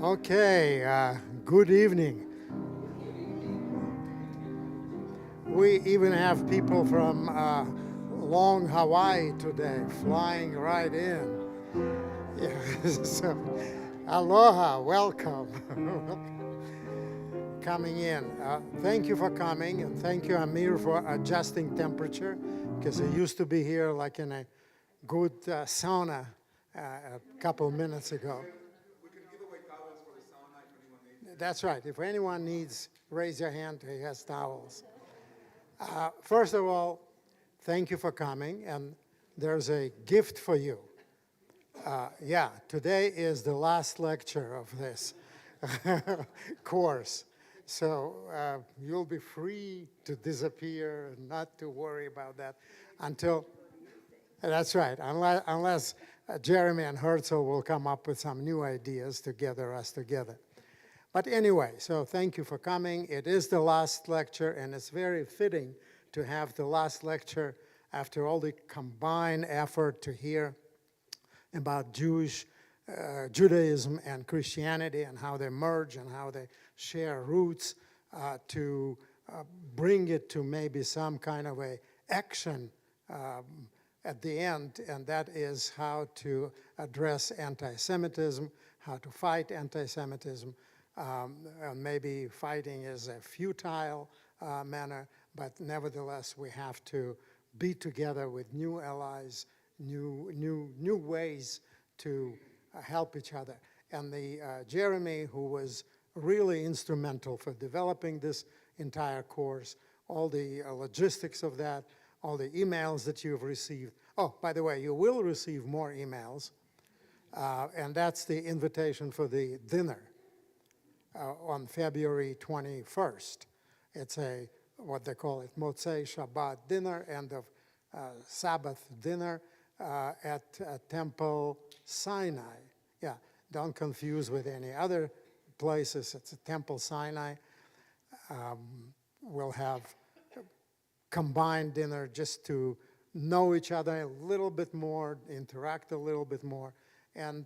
Okay, good evening. We even have people from long Hawaii today flying right in. Yeah, so, aloha, welcome. Coming in. Thank you for coming, and thank you, Amir, for adjusting temperature, because I used to be here like in a good sauna a couple minutes ago. We can give away towels for the sauna if anyone needs it. That's right. If anyone needs, raise your hand. He has towels. First of all, thank you for coming, and there's a gift for you. Yeah, today is the last lecture of this course. So you'll be free to disappear and not to worry about that until, that's right, unless Jeremy and Herzl will come up with some new ideas to gather us together. But anyway, so thank you for coming. It is the last lecture, and it's very fitting to have the last lecture after all the combined effort to hear about Judaism and Christianity and how they merge and how they share roots, to bring it to maybe some kind of a action at the end, and that is how to address anti-Semitism, how to fight anti-Semitism. Maybe fighting is a futile manner, but nevertheless we have to be together with new allies, new ways to help each other. And Jeremy, who was really instrumental for developing this entire course, all the logistics of that, all the emails that you've received. Oh, by the way, you will receive more emails, and that's the invitation for the dinner on February 21st. It's what they call it, Motzei Shabbat dinner, end of Sabbath dinner at Temple Sinai. Yeah, don't confuse with any other places. It's a Temple Sinai. We'll have combined dinner just to know each other a little bit more, interact a little bit more, and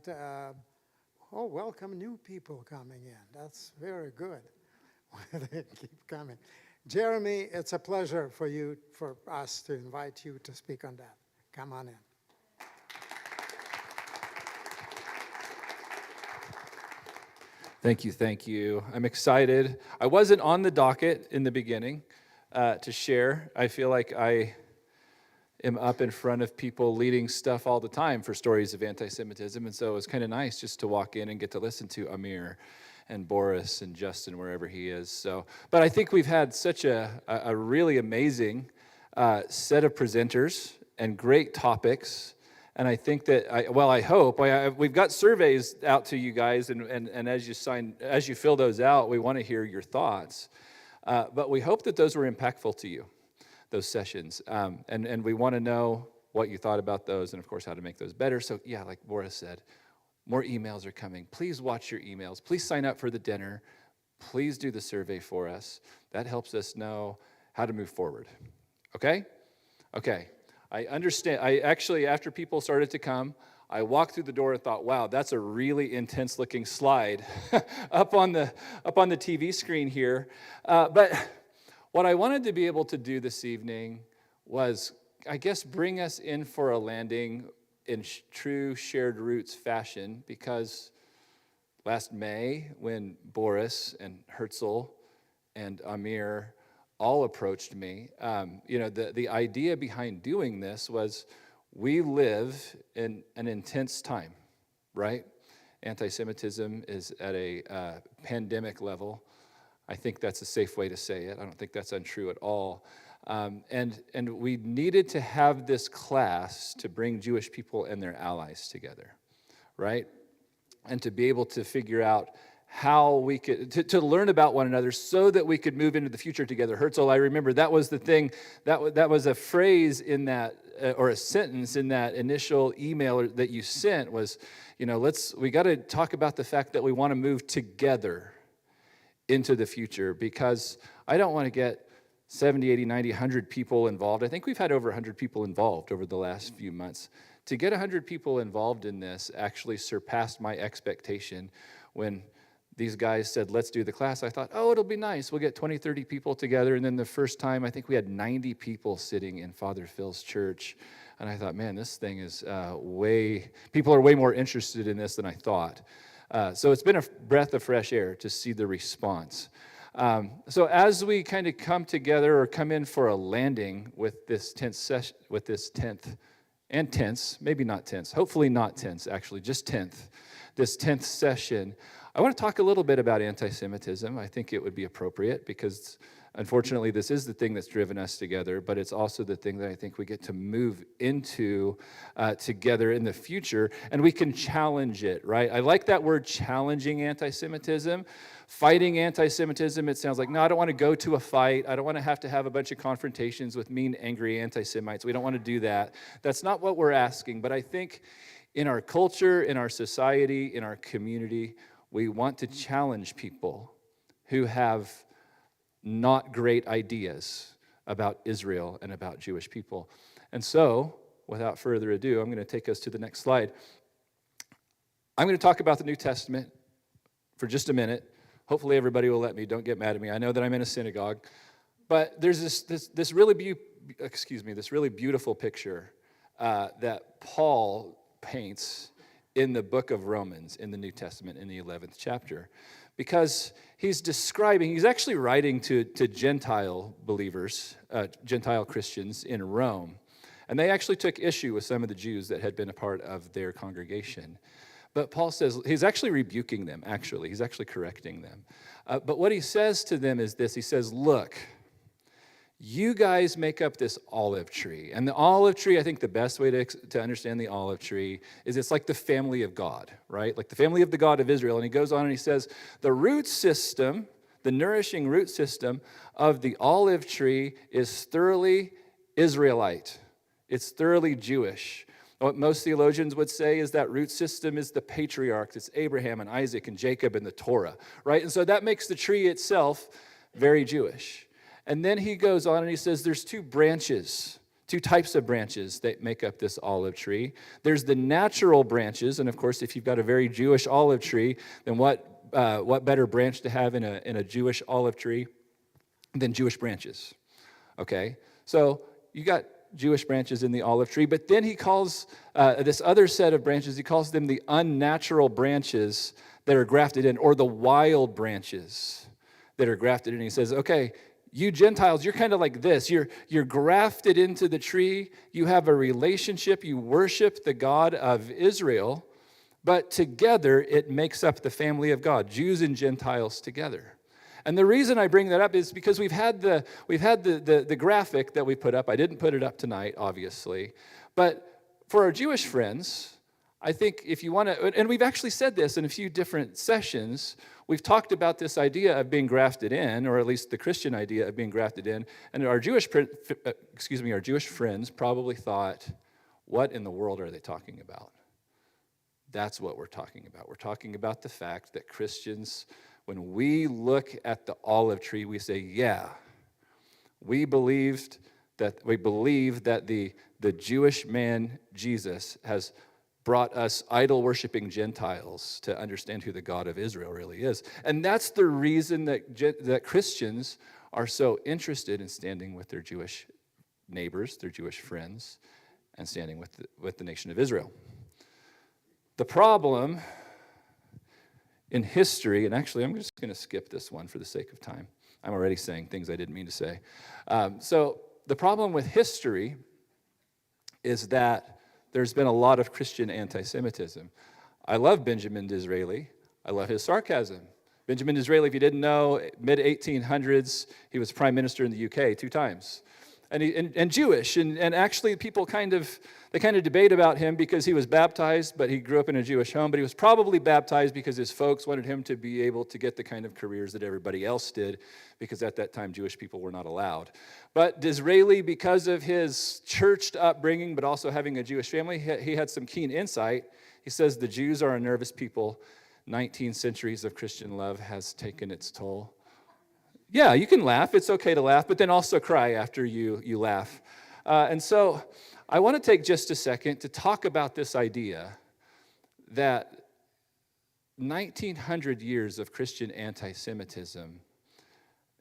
welcome new people coming in. That's very good. They keep coming. Jeremy, it's a pleasure for us to invite you to speak on that. Come on in. Thank you. I'm excited. I wasn't on the docket in the beginning to share. I feel like I am up in front of people leading stuff all the time for Stories of Antisemitism, and so it was kind of nice just to walk in and get to listen to Amir and Boris and Justin wherever he is. So, but I think we've had such a really amazing set of presenters and great topics. And I think that, I hope, we've got surveys out to you guys, and as you fill those out, we want to hear your thoughts. But we hope that those were impactful to you, those sessions. And we want to know what you thought about those, and of course, how to make those better. So yeah, like Boris said, more emails are coming. Please watch your emails. Please sign up for the dinner. Please do the survey for us. That helps us know how to move forward. Okay? Okay. I understand. I actually, after people started to come, I walked through the door and thought, wow, that's a really intense looking slide up on the TV screen here. But what I wanted to be able to do this evening was, I guess, bring us in for a landing in true shared roots fashion, because last May, when Boris and Herzl and Amir all approached me, the idea behind doing this was, we live in an intense time, right? Anti-Semitism is at a pandemic level. I think that's a safe way to say it. I don't think that's untrue at all. And we needed to have this class to bring Jewish people and their allies together, right? And to be able to figure out how we could, to learn about one another so that we could move into the future together. Herzl, I remember that was the thing, that was a phrase in that, or a sentence in that initial email that you sent was, we got to talk about the fact that we want to move together into the future, because I don't want to get 70, 80, 90, 100 people involved. I think we've had over 100 people involved over the last few months. To get 100 people involved in this actually surpassed my expectation when these guys said, let's do the class. I thought, oh, it'll be nice. We'll get 20, 30 people together. And then the first time, I think we had 90 people sitting in Father Phil's church. And I thought, man, this thing is people are way more interested in this than I thought. So it's been a breath of fresh air to see the response. So as we kind of come together or come in for a landing with this 10th session, with this 10th and tense, maybe not tense, hopefully not tense, actually, just 10th, this 10th session, I want to talk a little bit about anti-Semitism. I think it would be appropriate because, unfortunately, this is the thing that's driven us together, but it's also the thing that I think we get to move into together in the future, and we can challenge it, right? I like that word, challenging anti-Semitism. Fighting anti-Semitism, it sounds like, no, I don't want to go to a fight. I don't want to have a bunch of confrontations with mean, angry anti-Semites. We don't want to do that. That's not what we're asking, but I think in our culture, in our society, in our community, we want to challenge people who have not great ideas about Israel and about Jewish people. And so, without further ado, I'm going to take us to the next slide. I'm going to talk about the New Testament for just a minute. Hopefully everybody will let me. Don't get mad at me. I know that I'm in a synagogue. But there's this really beautiful picture that Paul paints in the book of Romans in the New Testament in the 11th chapter. Because he's actually writing to Gentile believers, Gentile Christians in Rome. And they actually took issue with some of the Jews that had been a part of their congregation. But Paul says, he's actually rebuking them, actually. He's actually correcting them. But what he says to them is this. He says, look, you guys make up this olive tree. And the olive tree, I think the best way to understand the olive tree is it's like the family of God, right? Like the family of the God of Israel. And he goes on and he says, the root system, the nourishing root system of the olive tree is thoroughly Israelite. It's thoroughly Jewish. What most theologians would say is that root system is the patriarchs. It's Abraham and Isaac and Jacob and the Torah, right? And so that makes the tree itself very Jewish. And then he goes on and he says there's two types of branches that make up this olive tree. There's the natural branches, and of course, if you've got a very Jewish olive tree, then what better branch to have in a Jewish olive tree than Jewish branches? Okay, so you got Jewish branches in the olive tree, but then he calls this other set of branches, he calls them the unnatural branches that are grafted in, or the wild branches that are grafted in. He says, okay, you Gentiles, you're kind of like this. You're grafted into the tree. You have a relationship. You worship the God of Israel. But together, it makes up the family of God, Jews and Gentiles together. And the reason I bring that up is because we've had the graphic that we put up. I didn't put it up tonight, obviously. But for our Jewish friends, I think if you want to, and we've actually said this in a few different sessions, we've talked about this idea of being grafted in, or at least the Christian idea of being grafted in, and our Jewish friends probably thought, what in the world are they talking about? That's what we're talking about. We're talking about the fact that Christians, when we look at the olive tree, we say, yeah, we believe that the Jewish man, Jesus, has brought us idol-worshiping Gentiles to understand who the God of Israel really is. And that's the reason that Christians are so interested in standing with their Jewish neighbors, their Jewish friends, and standing with the nation of Israel. The problem in history, and actually I'm just going to skip this one for the sake of time. I'm already saying things I didn't mean to say. So the problem with history is that there's been a lot of Christian anti-Semitism. I love Benjamin Disraeli. I love his sarcasm. Benjamin Disraeli, if you didn't know, mid-1800s, he was prime minister in the UK 2 times. And Jewish, and actually people kind of debate about him because he was baptized, but he grew up in a Jewish home, but he was probably baptized because his folks wanted him to be able to get the kind of careers that everybody else did, because at that time Jewish people were not allowed. But Disraeli, because of his churched upbringing, but also having a Jewish family, he had some keen insight. He says the Jews are a nervous people. 19 centuries of Christian love has taken its toll. Yeah, you can laugh. It's okay to laugh, but then also cry after you laugh. And so I want to take just a second to talk about this idea that 1900 years of Christian anti-Semitism,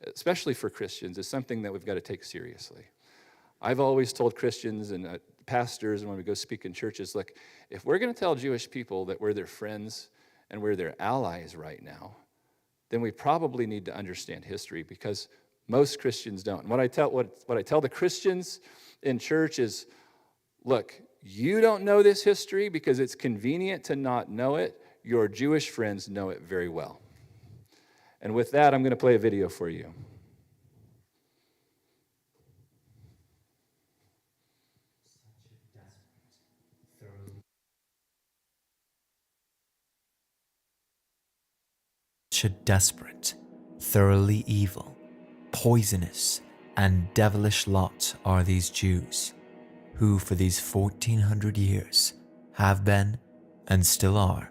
especially for Christians, is something that we've got to take seriously. I've always told Christians and pastors, and when we go speak in churches, look, if we're going to tell Jewish people that we're their friends and we're their allies right now, then we probably need to understand history, because most Christians don't. And what I tell the Christians in church is, look, you don't know this history because it's convenient to not know it. Your Jewish friends know it very well. And with that, I'm going to play a video for you. Such a desperate, thoroughly evil, poisonous, and devilish lot are these Jews, who for these 1400 years have been, and still are,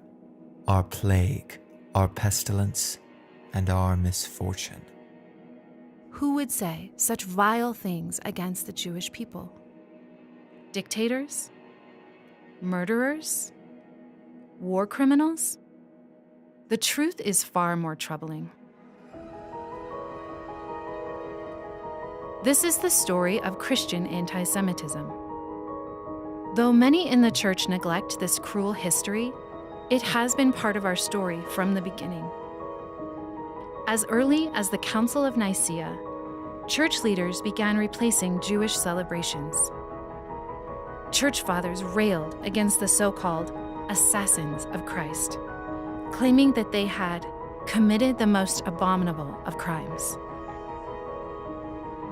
our plague, our pestilence, and our misfortune. Who would say such vile things against the Jewish people? Dictators? Murderers? War criminals? The truth is far more troubling. This is the story of Christian anti-Semitism. Though many in the church neglect this cruel history, it has been part of our story from the beginning. As early as the Council of Nicaea, church leaders began replacing Jewish celebrations. Church fathers railed against the so-called assassins of Christ, claiming that they had committed the most abominable of crimes.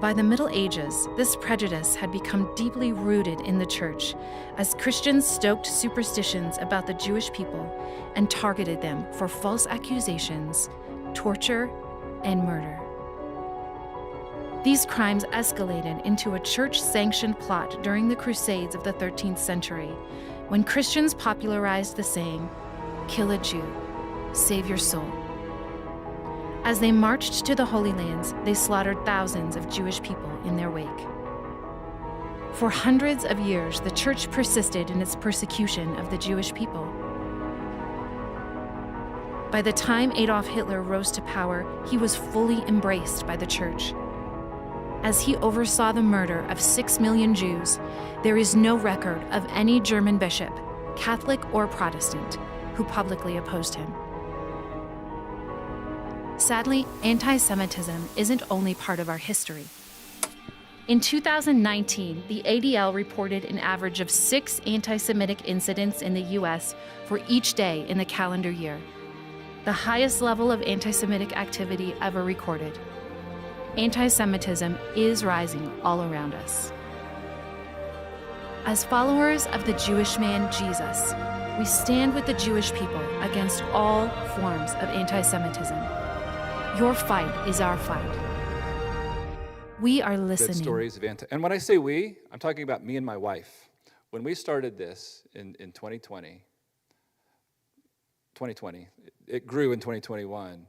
By the Middle Ages, this prejudice had become deeply rooted in the church as Christians stoked superstitions about the Jewish people and targeted them for false accusations, torture, and murder. These crimes escalated into a church-sanctioned plot during the Crusades of the 13th century, when Christians popularized the saying, "Kill a Jew, save your soul." As they marched to the Holy Lands, they slaughtered thousands of Jewish people in their wake. For hundreds of years, the church persisted in its persecution of the Jewish people. By the time Adolf Hitler rose to power, he was fully embraced by the church. As he oversaw the murder of 6 million Jews, there is no record of any German bishop, Catholic or Protestant, who publicly opposed him. Sadly, anti-Semitism isn't only part of our history. In 2019, the ADL reported an average of 6 anti-Semitic incidents in the US for each day in the calendar year, the highest level of anti-Semitic activity ever recorded. Anti-Semitism is rising all around us. As followers of the Jewish man Jesus, we stand with the Jewish people against all forms of anti-Semitism. Your fight is our fight. We are listening. Stories of and when I say we, I'm talking about me and my wife. When we started this in 2020, it grew in 2021,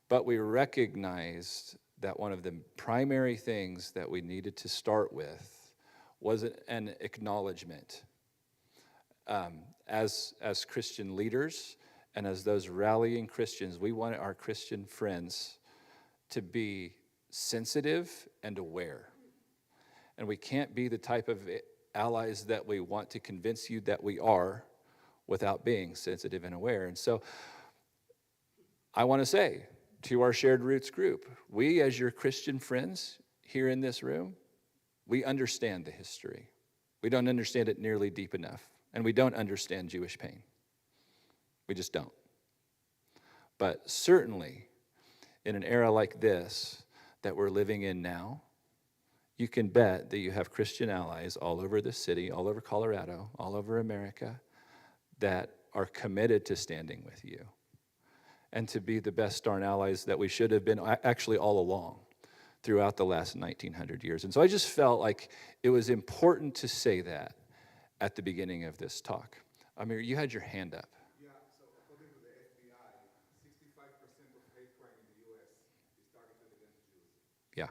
but we recognized that one of the primary things that we needed to start with was an acknowledgement. As Christian leaders and as those rallying Christians, we wanted our Christian friends to be sensitive and aware. And we can't be the type of allies that we want to convince you that we are without being sensitive and aware. And so I want to say to our Shared Roots group, we as your Christian friends here in this room, we understand the history. We don't understand it nearly deep enough, and we don't understand Jewish pain. We just don't. But certainly, in an era like this that we're living in now, you can bet that you have Christian allies all over the city, all over Colorado, all over America, that are committed to standing with you and to be the best darn allies that we should have been actually all along throughout the last 1900 years. And so I just felt like it was important to say that at the beginning of this talk. Amir, you had your hand up. Yeah, so according to the FBI, 65% of hate crime in the U.S. is targeted against Jews. Yeah.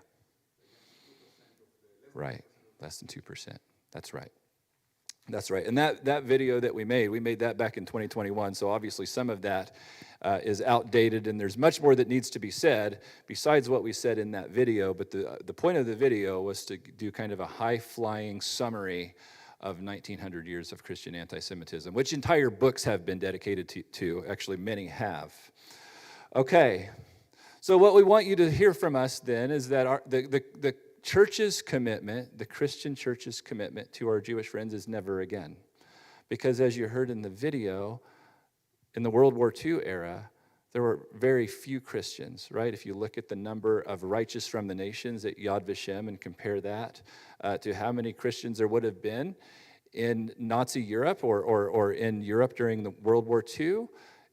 Against 2% of the Right, less than 2%. That's right. That's right. And that video that we made that back in 2021. So obviously some of that is outdated, and there's much more that needs to be said besides what we said in that video. But the point of the video was to do kind of a high-flying summary of 1900 years of Christian anti-Semitism, which entire books have been dedicated to. Actually, many have. Okay. So what we want you to hear from us then is that the church's commitment, the Christian church's commitment to our Jewish friends is never again. Because as you heard in the video, in the World War II era, there were very few Christians, right? If you look at the number of righteous from the nations at Yad Vashem and compare that to how many Christians there would have been in Nazi Europe or in Europe during the World War II,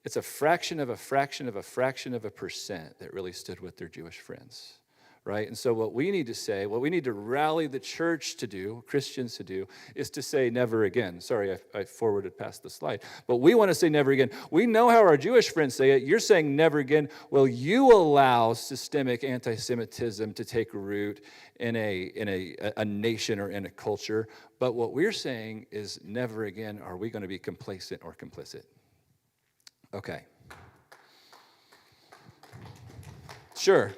it's a fraction of a fraction of a fraction of a percent that really stood with their Jewish friends. Right? And so what we need to say, what we need to rally the church to do, Christians to do, is to say never again. Sorry, I forwarded past the slide. But we want to say never again. We know how our Jewish friends say it. You're saying never again. Will you allow systemic anti-Semitism to take root in a nation or in a culture? But what we're saying is never again are we going to be complacent or complicit. Okay. Sure.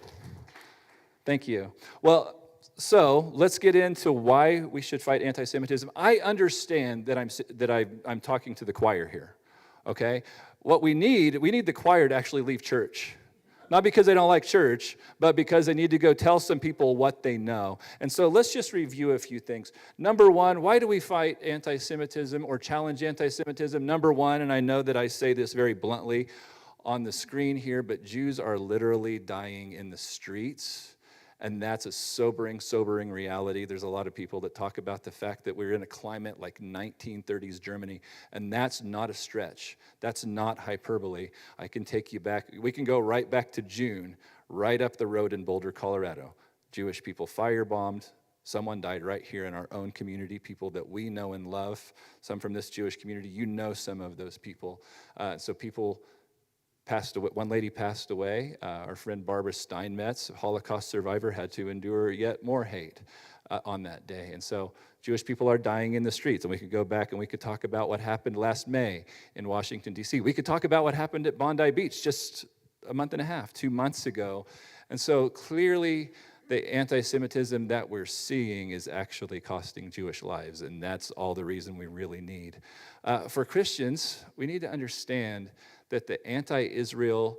Thank you. Well, so let's get into why we should fight anti-Semitism. I understand that I'm talking to the choir here, okay? What we need the choir to actually leave church. Not because they don't like church, but because they need to go tell some people what they know. And so let's just review a few things. Number one, why do we fight anti-Semitism or challenge anti-Semitism? Number one, and I know that I say this very bluntly on the screen here, but Jews are literally dying in the streets. And that's a sobering reality. There's a lot of people that talk about the fact that we're in a climate like 1930s Germany, and that's not a stretch. That's not hyperbole. I can take you back. We can go right back to June, right up the road in Boulder, Colorado. Jewish people firebombed. Someone died right here in our own community, people that we know and love. Some from this Jewish community. You know some of those people. So people passed away. One lady passed away. Our friend Barbara Steinmetz, a Holocaust survivor, had to endure yet more hate on that day. And so Jewish people are dying in the streets. And we could go back and we could talk about what happened last May in Washington, D.C. We could talk about what happened at Bondi Beach just a month and a half, 2 months ago. And so clearly the anti-Semitism that we're seeing is actually costing Jewish lives. And that's all the reason we really need. For Christians, we need to understand that the anti-Israel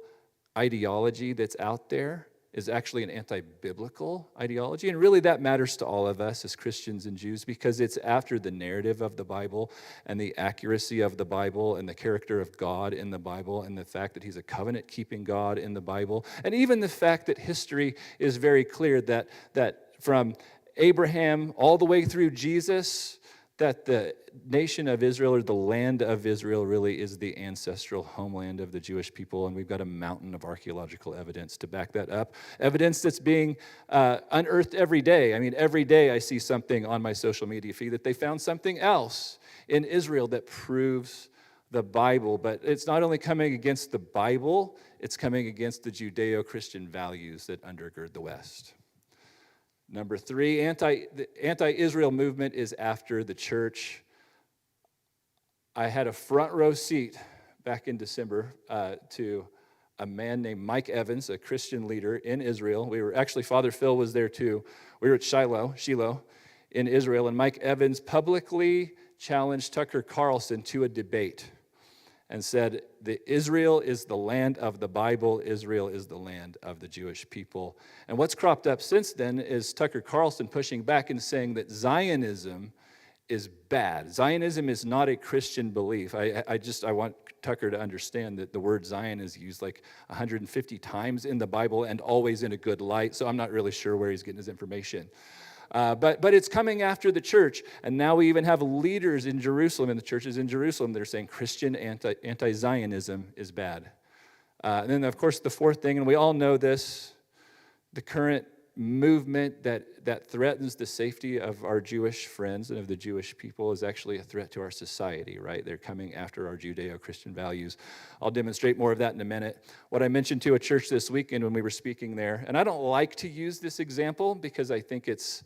ideology that's out there is actually an anti-biblical ideology. And really that matters to all of us as Christians and Jews because it's after the narrative of the Bible and the accuracy of the Bible and the character of God in the Bible and the fact that he's a covenant-keeping God in the Bible. And even the fact that history is very clear that from Abraham all the way through Jesus, that the nation of Israel or the land of Israel really is the ancestral homeland of the Jewish people, and we've got a mountain of archaeological evidence to back that up. Evidence that's being unearthed every day. I mean, every day I see something on my social media feed that they found something else in Israel that proves the Bible, but it's not only coming against the Bible, it's coming against the Judeo-Christian values that undergird the West. Number three, the anti-Israel movement is after the church. I had a front row seat back in December to a man named Mike Evans, a Christian leader in Israel. Father Phil was there too. We were at Shiloh in Israel, and Mike Evans publicly challenged Tucker Carlson to a debate and said, Israel is the land of the Bible, Israel is the land of the Jewish people. And what's cropped up since then is Tucker Carlson pushing back and saying that Zionism is bad. Zionism is not a Christian belief. I want Tucker to understand that the word Zion is used like 150 times in the Bible and always in a good light, so I'm not really sure where he's getting his information. But it's coming after the church, and now we even have leaders in Jerusalem, in the churches in Jerusalem, that are saying Christian anti-Zionism is bad. And then, of course, the fourth thing, and we all know this, the current movement that threatens the safety of our Jewish friends and of the Jewish people is actually a threat to our society, right? They're coming after our Judeo-Christian values. I'll demonstrate more of that in a minute. What I mentioned to a church this weekend when we were speaking there, and I don't like to use this example because I think it's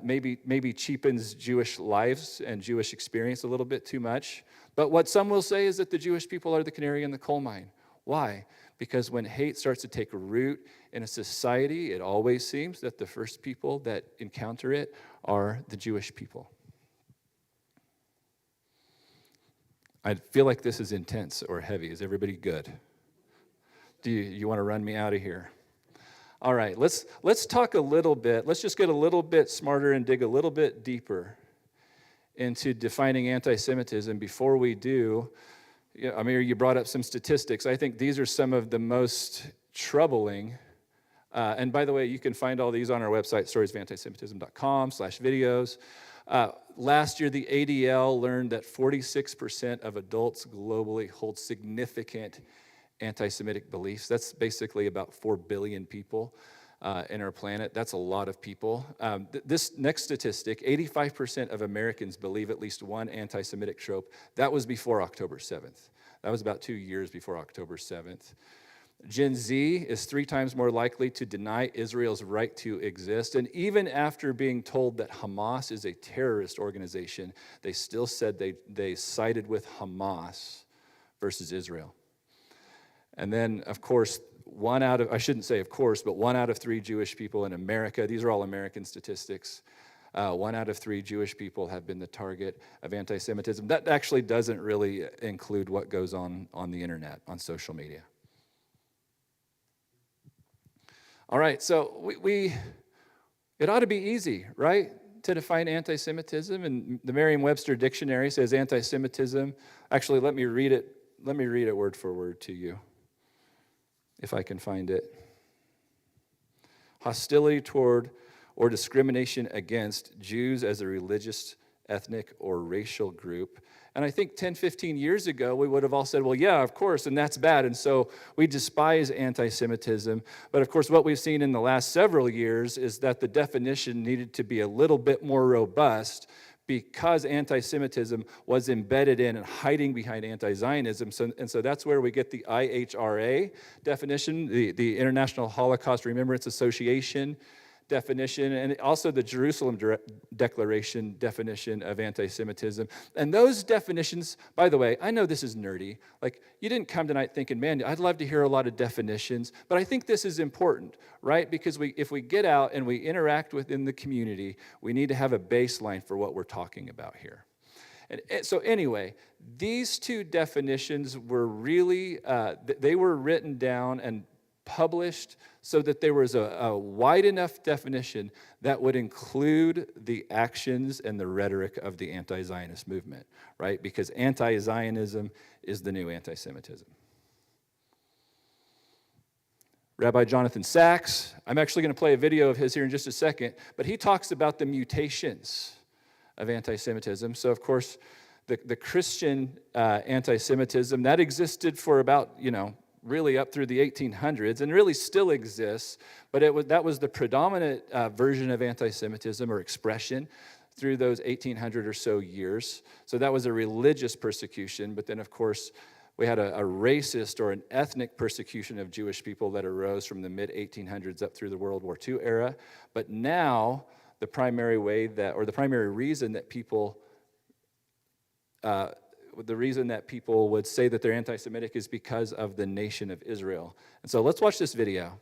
maybe cheapens Jewish lives and Jewish experience a little bit too much. But what some will say is that the Jewish people are the canary in the coal mine. Why? Because when hate starts to take root in a society, it always seems that the first people that encounter it are the Jewish people. I feel like this is intense or heavy. Is everybody good? Do you want to run me out of here? All right, let's talk a little bit. Let's just get a little bit smarter and dig a little bit deeper into defining anti-Semitism. Before we do, Amir, you brought up some statistics. I think these are some of the most troubling. And by the way, you can find all these on our website, storiesofantisemitism.com/videos. Last year, the ADL learned that 46% of adults globally hold significant anti-Semitic beliefs. That's basically about 4 billion people in our planet. That's a lot of people. This next statistic, 85% of Americans believe at least one anti-Semitic trope. That was before October 7th. That was about 2 years before October 7th. Gen Z is 3 times more likely to deny Israel's right to exist. And even after being told that Hamas is a terrorist organization, they still said they sided with Hamas versus Israel. And then, of course, 1 out of 3 Jewish people in America, these are all American statistics, 1 out of 3 Jewish people have been the target of anti-Semitism. That actually doesn't really include what goes on the internet, on social media. All right, so it ought to be easy, right, to define anti-Semitism. And the Merriam-Webster dictionary says anti-Semitism. Actually, let me read it word for word to you, if I can find it. Hostility toward or discrimination against Jews as a religious, ethnic, or racial group. And I think 10, 15 years ago, we would have all said, well, yeah, of course, and that's bad. And so we despise anti-Semitism. But of course, what we've seen in the last several years is that the definition needed to be a little bit more robust because anti-Semitism was embedded in and hiding behind anti-Zionism. So that's where we get the IHRA definition, the International Holocaust Remembrance Association definition, and also the Jerusalem Declaration definition of anti-Semitism. And those definitions, by the way, I know this is nerdy. Like, you didn't come tonight thinking, man, I'd love to hear a lot of definitions, but I think this is important, right? Because if we get out and we interact within the community, we need to have a baseline for what we're talking about here. And so anyway, these 2 definitions were really, they were written down and published so that there was a wide enough definition that would include the actions and the rhetoric of the anti-Zionist movement, right? Because anti-Zionism is the new anti-Semitism. Rabbi Jonathan Sachs, I'm actually going to play a video of his here in just a second, but he talks about the mutations of anti-Semitism. So, of course, the Christian anti-Semitism, that existed for about, really up through the 1800s, and really still exists, but that was the predominant version of anti-Semitism or expression through those 1800 or so years. So that was a religious persecution, but then, of course, we had a racist or an ethnic persecution of Jewish people that arose from the mid-1800s up through the World War II era. But now, the primary reason that people would say that they're anti-Semitic is because of the nation of Israel. And so let's watch this video.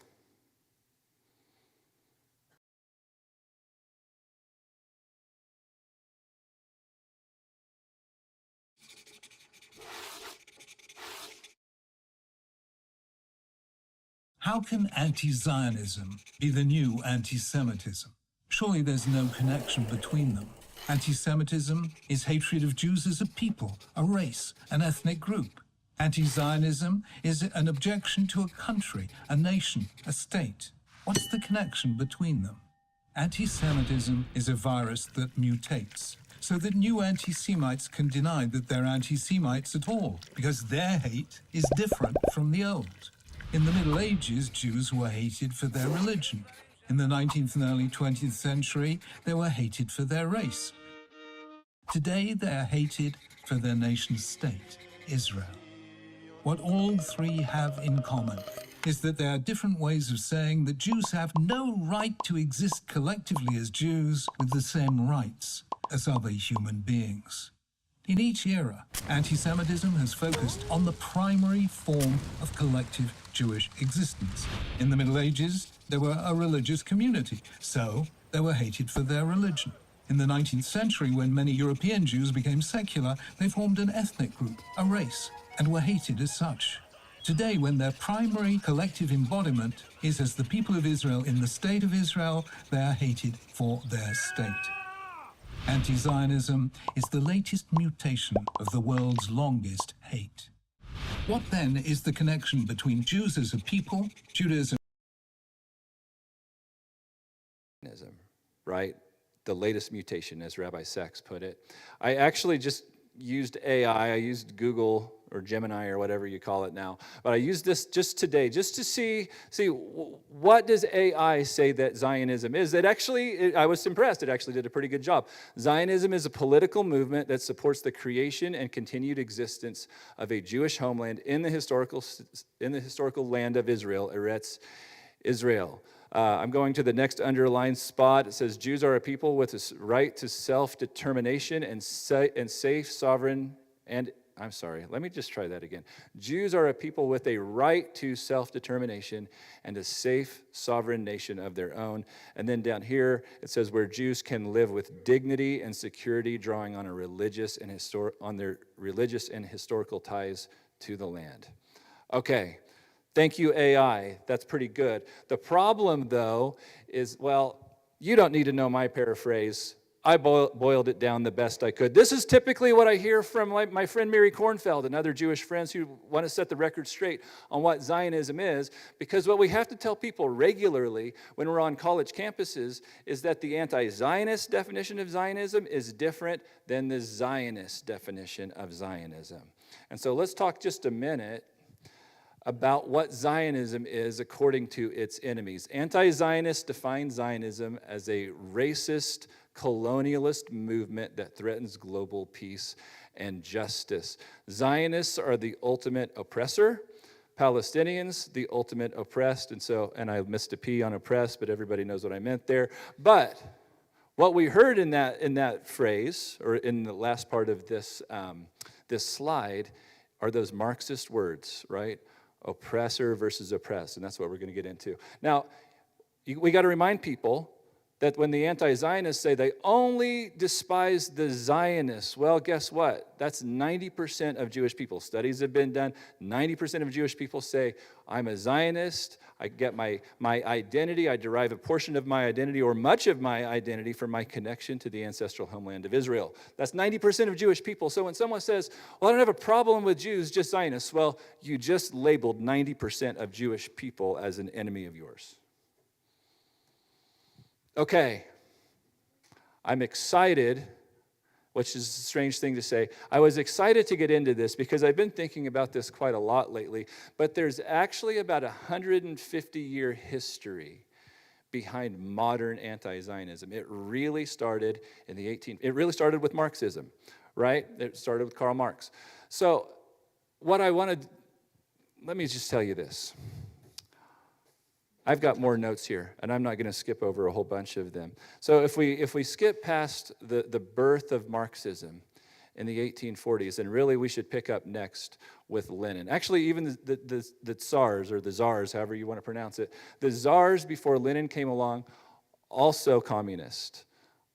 How can anti-Zionism be the new anti-Semitism? Surely there's no connection between them. Anti-Semitism is hatred of Jews as a people, a race, an ethnic group. Anti-Zionism is an objection to a country, a nation, a state. What's the connection between them? Anti-Semitism is a virus that mutates, so that new anti-Semites can deny that they're anti-Semites at all, because their hate is different from the old. In the Middle Ages, Jews were hated for their religion. In the 19th and early 20th century, they were hated for their race. Today, they are hated for their nation state, Israel. What all 3 have in common is that there are different ways of saying that Jews have no right to exist collectively as Jews with the same rights as other human beings. In each era, anti-Semitism has focused on the primary form of collective Jewish existence. In the Middle Ages, they were a religious community, so they were hated for their religion. In the 19th century, when many European Jews became secular, they formed an ethnic group, a race, and were hated as such. Today, when their primary collective embodiment is as the people of Israel in the State of Israel, they are hated for their state. Anti-Zionism is the latest mutation of the world's longest hate. What then is the connection between Jews as a people, Judaism, right? The latest mutation, as Rabbi Sachs put it. I actually just used AI. I used Google or Gemini or whatever you call it now. But I used this just today, just to see what does AI say that Zionism is. I was impressed. It actually did a pretty good job. Zionism is a political movement that supports the creation and continued existence of a Jewish homeland in the historical land of Israel, Eretz Israel. I'm going to the next underlined spot. It says, Jews are a people with a right to self-determination and safe, sovereign, and, I'm sorry, let me just try that again. Jews are a people with a right to self-determination and a safe, sovereign nation of their own. And then down here, it says, where Jews can live with dignity and security, drawing on their religious and historical ties to the land. Okay. Thank you, AI. That's pretty good. The problem, though, is, well, you don't need to know my paraphrase. I boiled it down the best I could. This is typically what I hear from my friend Mary Kornfeld and other Jewish friends who want to set the record straight on what Zionism is, because what we have to tell people regularly when we're on college campuses is that the anti-Zionist definition of Zionism is different than the Zionist definition of Zionism. And so let's talk just a minute about what Zionism is according to its enemies. Anti-Zionists define Zionism as a racist, colonialist movement that threatens global peace and justice. Zionists are the ultimate oppressor. Palestinians, the ultimate oppressed. And I missed a P on oppressed, but everybody knows what I meant there. But what we heard in that phrase, or in the last part of this slide, are those Marxist words, right? Oppressor versus oppressed, and that's what we're going to get into. Now, we got to remind people that when the anti-Zionists say they only despise the Zionists, well, guess what? That's 90% of Jewish people. Studies have been done. 90% of Jewish people say, I'm a Zionist. I get my identity. I derive a portion of my identity or much of my identity from my connection to the ancestral homeland of Israel. That's 90% of Jewish people. So when someone says, well, I don't have a problem with Jews, just Zionists, well, you just labeled 90% of Jewish people as an enemy of yours. Okay, I'm excited, which is a strange thing to say. I was excited to get into this because I've been thinking about this quite a lot lately, but there's actually about a 150-year history behind modern anti-Zionism. It really started with Marxism, right? It started with Karl Marx. So let me just tell you this. I've got more notes here, and I'm not going to skip over a whole bunch of them. So if we skip past the birth of Marxism in the 1840s, then really we should pick up next with Lenin. Actually, even the Tsars, or the Czars, however you want to pronounce it, the Czars before Lenin came along, also communist,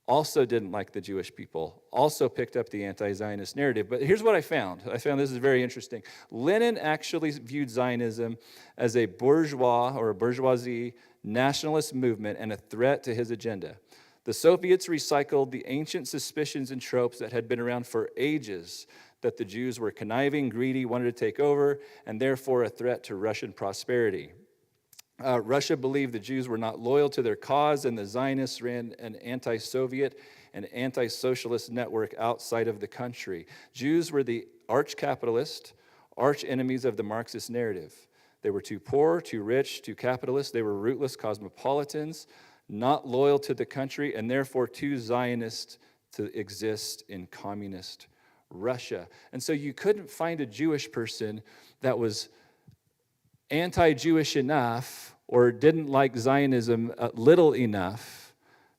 also didn't like the Jewish people, also picked up the anti-Zionist narrative. But here's what I found. I found this is very interesting. Lenin actually viewed Zionism as a bourgeois or a bourgeoisie nationalist movement and a threat to his agenda. The Soviets recycled the ancient suspicions and tropes that had been around for ages, that the Jews were conniving, greedy, wanted to take over, and therefore a threat to Russian prosperity. Russia believed the Jews were not loyal to their cause, and the Zionists ran an anti-Soviet and anti-socialist network outside of the country. Jews were the arch-capitalist, arch-enemies of the Marxist narrative. They were too poor, too rich, too capitalist. They were rootless cosmopolitans, not loyal to the country, and therefore too Zionist to exist in communist Russia. And so you couldn't find a Jewish person that was anti-Jewish enough or didn't like Zionism little enough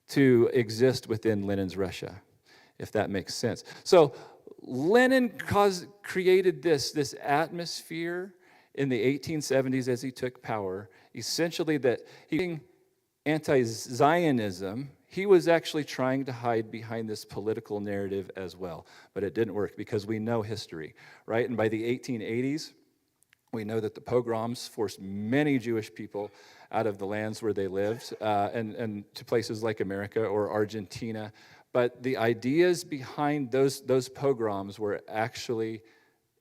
to exist within Lenin's Russia, if that makes sense. So Lenin created this atmosphere in the 1870s as he took power, essentially that anti-Zionism, he was actually trying to hide behind this political narrative as well. But it didn't work because we know history, right? And by the 1880s, we know that the pogroms forced many Jewish people out of the lands where they lived and to places like America or Argentina. But the ideas behind those pogroms were actually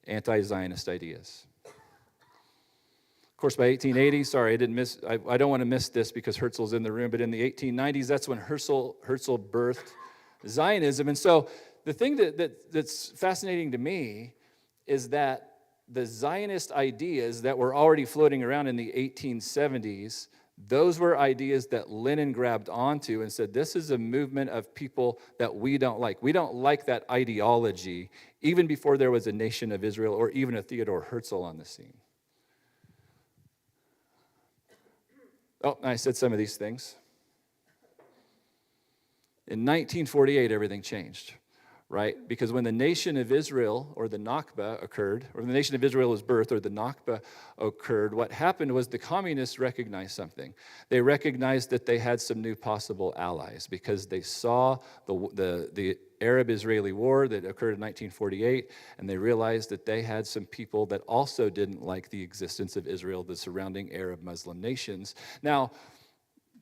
anti-Zionist ideas. Of course, by 1880, sorry, I don't want to miss this because Herzl's in the room, but in the 1890s, that's when Herzl birthed Zionism. And so the thing that's fascinating to me is that the Zionist ideas that were already floating around in the 1870s, those were ideas that Lenin grabbed onto and said, this is a movement of people that we don't like. We don't like that ideology, even before there was a nation of Israel or even a Theodor Herzl on the scene. Oh, I said some of these things. In 1948, everything changed, right? Because when the nation of Israel, or the Nakba, occurred, or the nation of Israel was birthed, or the Nakba occurred, what happened was the communists recognized something. They recognized that they had some new possible allies because they saw the Arab-Israeli war that occurred in 1948, and they realized that they had some people that also didn't like the existence of Israel, the surrounding Arab Muslim nations. Now,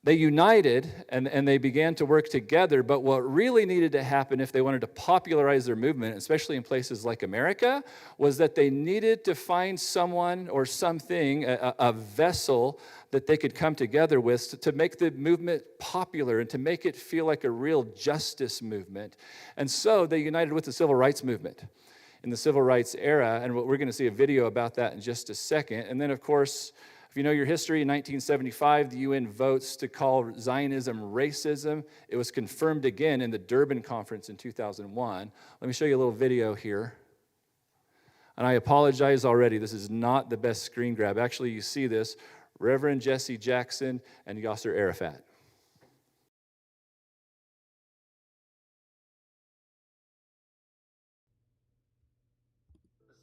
they united and they began to work together, but what really needed to happen if they wanted to popularize their movement, especially in places like America, was that they needed to find someone or something, a vessel that they could come together with to make the movement popular and to make it feel like a real justice movement. And so they united with the civil rights movement in the civil rights era, and we're going to see a video about that in just a second. And then, of course, if you know your history, in 1975, the UN votes to call Zionism racism. It was confirmed again in the Durban conference in 2001. Let me show you a little video here. And I apologize already, this is not the best screen grab. Actually, you see this, Reverend Jesse Jackson and Yasser Arafat.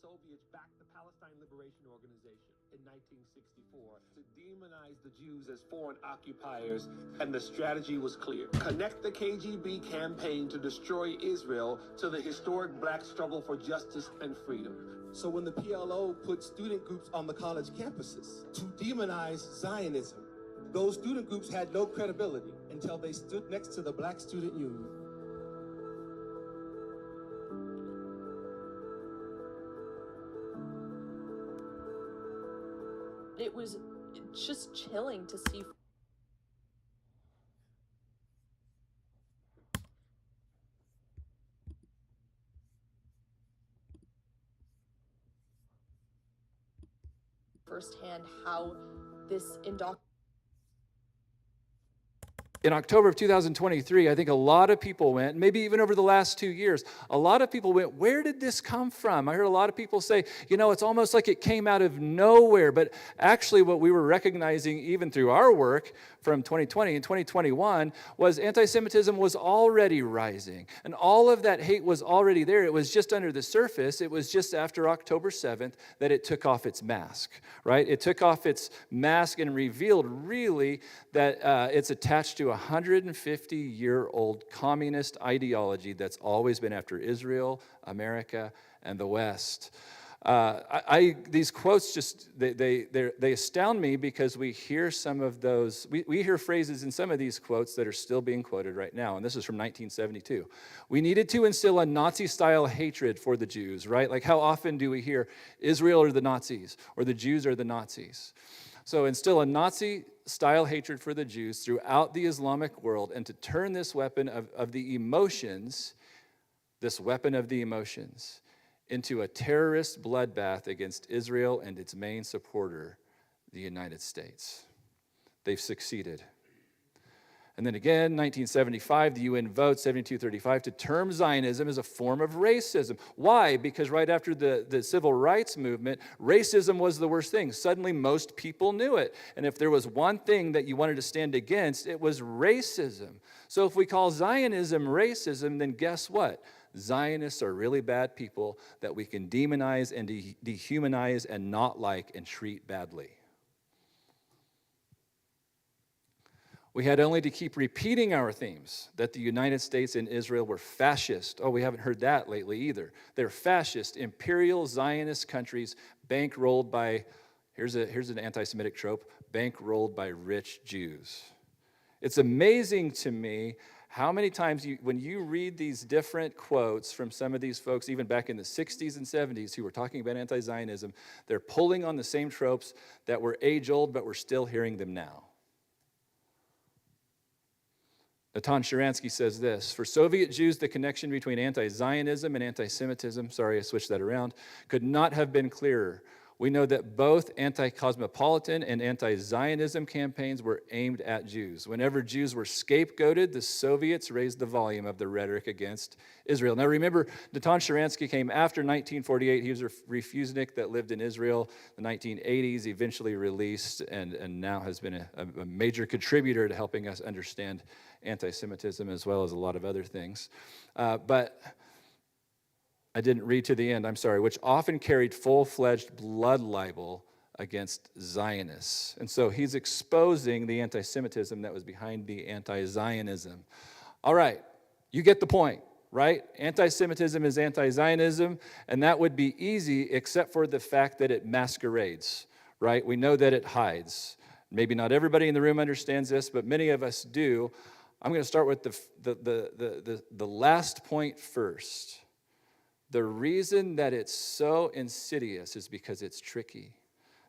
Soviets backed the Palestine Liberation Organization in 1964 to demonize the Jews as foreign occupiers, and the strategy was clear. Connect the KGB campaign to destroy Israel to the historic black struggle for justice and freedom. So when the PLO put student groups on the college campuses to demonize Zionism, those student groups had no credibility until they stood next to the Black Student Union. It was just chilling to see. Firsthand how this In October of 2023, I think a lot of people went, maybe even over the last 2 years, a lot of people went, where did this come from? I heard a lot of people say, you know, it's almost like it came out of nowhere. But actually what we were recognizing even through our work from 2020 and 2021 was anti-Semitism was already rising. And all of that hate was already there. It was just under the surface. It was just after October 7th that it took off its mask, right? It took off its mask and revealed really that it's attached to a 150-year-old communist ideology that's always been after Israel, America, and the West. These quotes just, they astound me because we hear some of those, we hear phrases in some of these quotes that are still being quoted right now, and this is from 1972. We needed to instill a Nazi-style hatred for the Jews, right? Like how often do we hear Israel are the Nazis or the Jews are the Nazis? So instill a Nazi-style hatred for the Jews throughout the Islamic world and to turn this weapon of the emotions, this weapon of the emotions, into a terrorist bloodbath against Israel and its main supporter, the United States. They've succeeded. And then again, 1975, the UN votes 7235 to term Zionism as a form of racism. Why? Because right after the civil rights movement, racism was the worst thing. Suddenly, most people knew it. And if there was one thing that you wanted to stand against, it was racism. So if we call Zionism racism, then guess what? Zionists are really bad people that we can demonize and dehumanize and not like and treat badly. We had only to keep repeating our themes that the United States and Israel were fascist. Oh, we haven't heard that lately either. They're fascist, imperial Zionist countries bankrolled by, here's an anti-Semitic trope, bankrolled by rich Jews. It's amazing to me how many times when you read these different quotes from some of these folks, even back in the 60s and 70s, who were talking about anti-Zionism, they're pulling on the same tropes that were age-old, but we're still hearing them now. Natan Sharansky says this: for Soviet Jews, the connection between anti-Zionism and anti-Semitism, sorry, I switched that around, could not have been clearer. We know that both anti-cosmopolitan and anti-Zionism campaigns were aimed at Jews. Whenever Jews were scapegoated, the Soviets raised the volume of the rhetoric against Israel. Now remember, Natan Sharansky came after 1948. He was a refusenik that lived in Israel in the 1980s, eventually released, and now has been a major contributor to helping us understand anti-Semitism as well as a lot of other things. But I didn't read to the end, I'm sorry, which often carried full-fledged blood libel against Zionists. And so he's exposing the anti-Semitism that was behind the anti-Zionism. All right, you get the point, right? Anti-Semitism is anti-Zionism, and that would be easy except for the fact that it masquerades, right? We know that it hides. Maybe not everybody in the room understands this, but many of us do. I'm going to start with the last point first. The reason that it's so insidious is because it's tricky.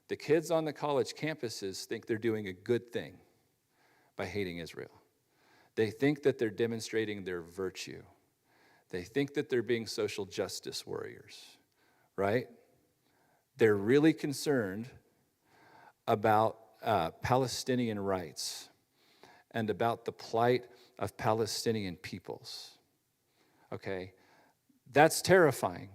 The kids on the college campuses think they're doing a good thing by hating Israel. They think that they're demonstrating their virtue. They think that they're being social justice warriors, right? They're really concerned about Palestinian rights and about the plight of Palestinian peoples, okay? That's terrifying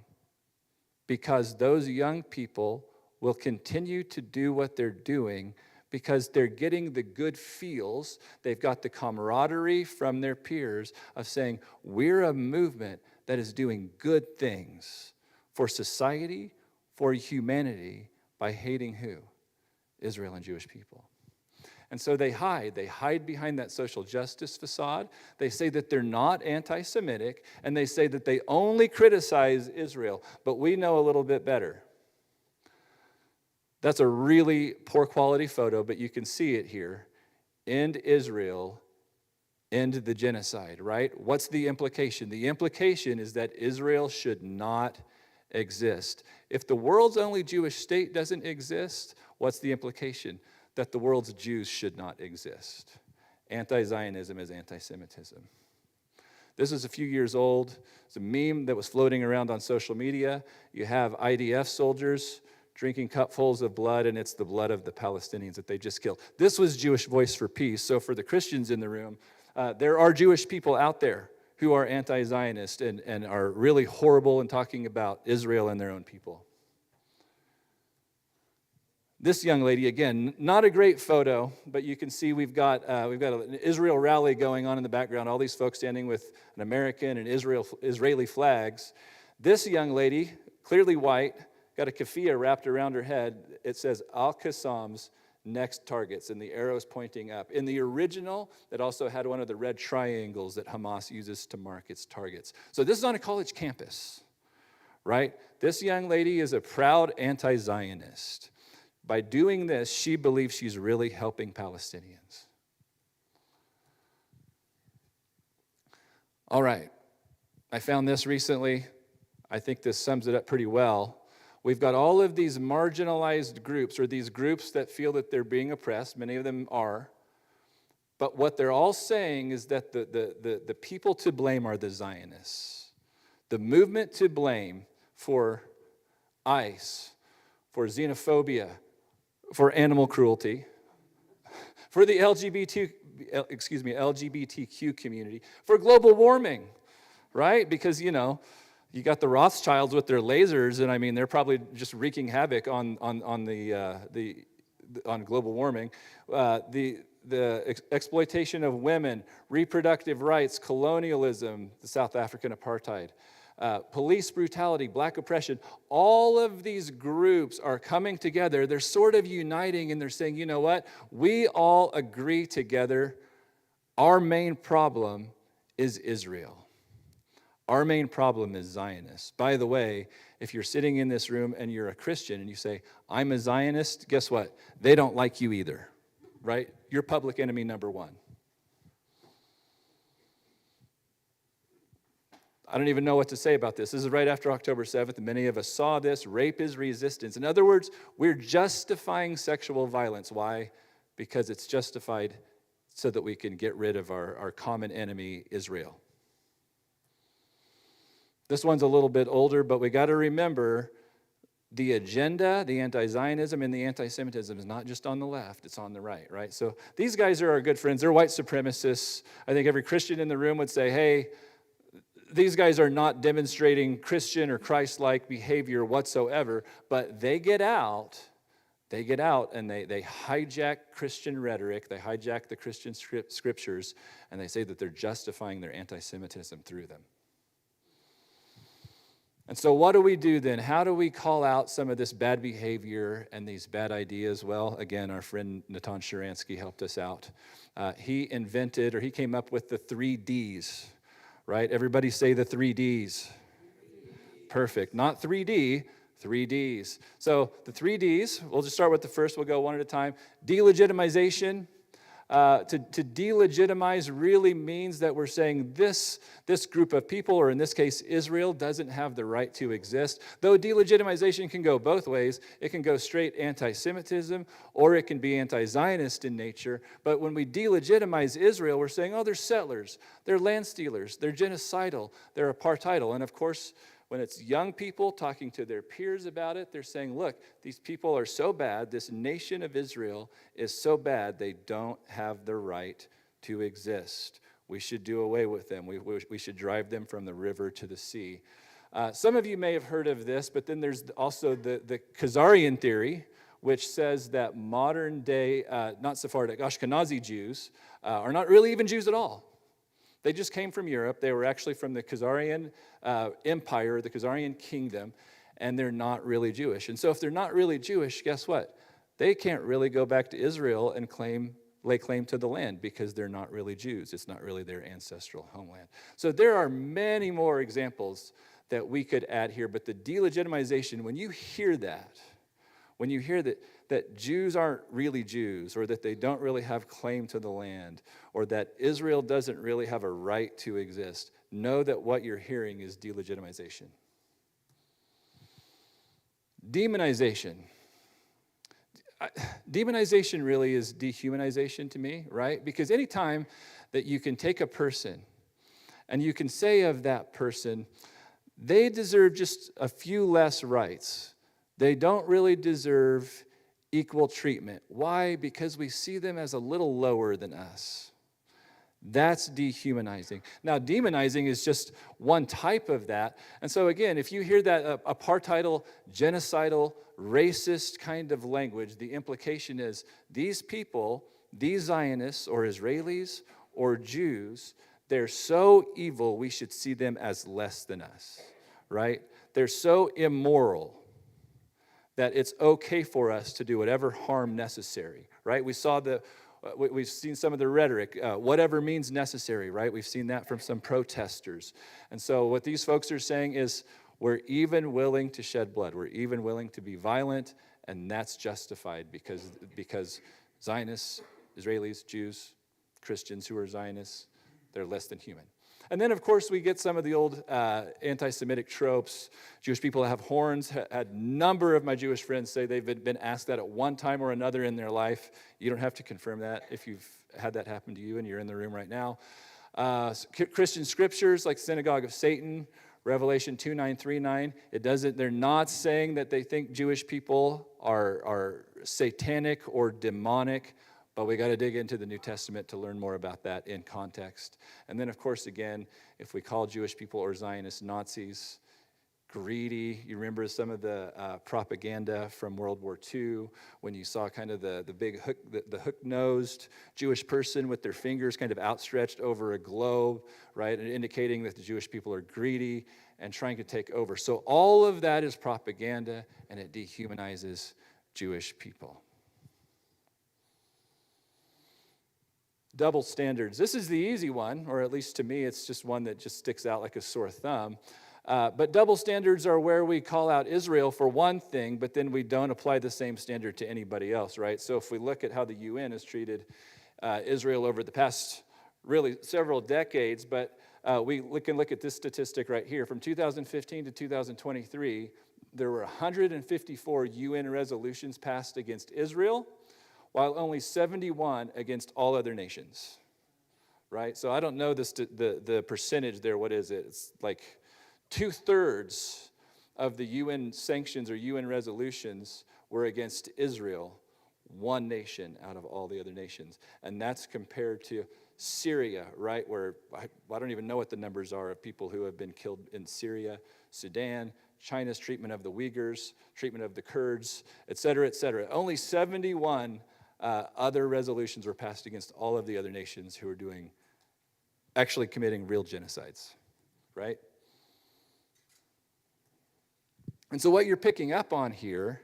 because those young people will continue to do what they're doing because they're getting the good feels. They've got the camaraderie from their peers of saying, we're a movement that is doing good things for society, for humanity, by hating who? Israel and Jewish people. And so they hide behind that social justice facade. They say that they're not anti-Semitic, and they say that they only criticize Israel, but we know a little bit better. That's a really poor quality photo, but you can see it here. End Israel, end the genocide, right? What's the implication? The implication is that Israel should not exist. If the world's only Jewish state doesn't exist, what's the implication? That the world's Jews should not exist. Anti-Zionism is anti-Semitism. This is a few years old. It's a meme that was floating around on social media. You have IDF soldiers drinking cupfuls of blood, and it's the blood of the Palestinians that they just killed. This was Jewish Voice for Peace. So for the Christians in the room, there are Jewish people out there who are anti-Zionist and are really horrible in talking about Israel and their own people. This young lady, again, not a great photo, but you can see we've got an Israel rally going on in the background, all these folks standing with an American and Israeli flags. This young lady, clearly white, got a keffiyeh wrapped around her head. It says Al-Qassam's next targets, and the arrow's pointing up. In the original, it also had one of the red triangles that Hamas uses to mark its targets. So this is on a college campus, right? This young lady is a proud anti-Zionist. By doing this, she believes she's really helping Palestinians. All right, I found this recently. I think this sums it up pretty well. We've got all of these marginalized groups, or these groups that feel that they're being oppressed. Many of them are. But what they're all saying is that the people to blame are the Zionists. The movement to blame for ICE, for xenophobia, for animal cruelty, for the LGBTQ community, for global warming, right? Because, you got the Rothschilds with their lasers, and I mean, they're probably just wreaking havoc on global warming. The exploitation of women, reproductive rights, colonialism, the South African apartheid, police brutality, black oppression, all of these groups are coming together. They're sort of uniting, and they're saying, you know what? We all agree together. Our main problem is Israel. Our main problem is Zionists. By the way, if you're sitting in this room and you're a Christian and you say, I'm a Zionist, guess what? They don't like you either, right? You're public enemy number one. I don't even know what to say about this. This is right after October 7th, and many of us saw this. Rape is resistance. In other words, we're justifying sexual violence. Why? Because it's justified so that we can get rid of our common enemy, Israel. This one's a little bit older, but we got to remember the agenda, the anti-Zionism and the anti-Semitism is not just on the left, it's on the right? So these guys are our good friends. They're white supremacists. I think every Christian in the room would say, hey, these guys are not demonstrating Christian or Christ-like behavior whatsoever, but they get out and they hijack Christian rhetoric, they hijack the Christian scriptures, and they say that they're justifying their anti-Semitism through them. And so what do we do then? How do we call out some of this bad behavior and these bad ideas? Well, again, our friend Natan Sharansky helped us out. He came up with the 3 Ds, right? Everybody say the 3 Ds. Perfect. Not 3D, 3 Ds. So the 3 Ds, we'll just start with the first. We'll go one at a time. Delegitimization. To delegitimize really means that we're saying this group of people, or in this case, Israel, doesn't have the right to exist. Though delegitimization can go both ways. It can go straight anti-Semitism, or it can be anti-Zionist in nature. But when we delegitimize Israel, we're saying, oh, they're settlers, they're land stealers, they're genocidal, they're apartheidal. And of course, when it's young people talking to their peers about it, they're saying, look, these people are so bad, this nation of Israel is so bad, they don't have the right to exist. We should do away with them. We should drive them from the river to the sea. Some of you may have heard of this, but then there's also the Khazarian theory, which says that modern day, not Sephardic, Ashkenazi Jews are not really even Jews at all. They just came from Europe. They were actually from the Khazarian Empire, the Khazarian kingdom, and they're not really Jewish. And so if they're not really Jewish, guess what? They can't really go back to Israel and lay claim to the land because they're not really Jews. It's not really their ancestral homeland. So there are many more examples that we could add here, but the delegitimization, when you hear that Jews aren't really Jews, or that they don't really have claim to the land, or that Israel doesn't really have a right to exist, know that what you're hearing is delegitimization. Demonization. Demonization really is dehumanization to me, right? Because anytime that you can take a person and you can say of that person, they deserve just a few less rights. They don't really deserve equal treatment. Why? Because we see them as a little lower than us. That's dehumanizing. Now, demonizing is just one type of that. And so again, if you hear that apartheidal, genocidal, racist kind of language, the implication is these people, these Zionists or Israelis or Jews, they're so evil we should see them as less than us, right? They're so immoral that it's okay for us to do whatever harm necessary, right? We've seen some of the rhetoric, whatever means necessary, right? We've seen that from some protesters. And so what these folks are saying is we're even willing to shed blood. We're even willing to be violent, and that's justified because Zionists, Israelis, Jews, Christians who are Zionists, they're less than human. And then, of course, we get some of the old anti-Semitic tropes. Jewish people have horns. Had a number of my Jewish friends say they've been asked that at one time or another in their life. You don't have to confirm that if you've had that happen to you and you're in the room right now. Christian scriptures like Synagogue of Satan, Revelation 2:9-3-9. They're not saying that they think Jewish people are satanic or demonic, Oh, we got to dig into the New Testament to learn more about that in context. And then, of course, again, if we call Jewish people or Zionists Nazis, greedy. You remember some of the propaganda from World War II when you saw kind of the big hook, the hook-nosed Jewish person with their fingers kind of outstretched over a globe, right, and indicating that the Jewish people are greedy and trying to take over. So all of that is propaganda, and it dehumanizes Jewish people. Double standards. This is the easy one, or at least to me, it's just one that just sticks out like a sore thumb. But double standards are where we call out Israel for one thing, but then we don't apply the same standard to anybody else, right? So if we look at how the UN has treated Israel over the past really several decades, but we can look at this statistic right here. From 2015 to 2023, there were 154 UN resolutions passed against Israel, while only 71 against all other nations, right? So I don't know the percentage there. What is it? It's like 2/3 of the UN sanctions or UN resolutions were against Israel, one nation out of all the other nations. And that's compared to Syria, right, where I don't even know what the numbers are of people who have been killed in Syria, Sudan, China's treatment of the Uyghurs, treatment of the Kurds, et cetera, et cetera. Only 71 other resolutions were passed against all of the other nations who are actually committing real genocides, right? And so what you're picking up on here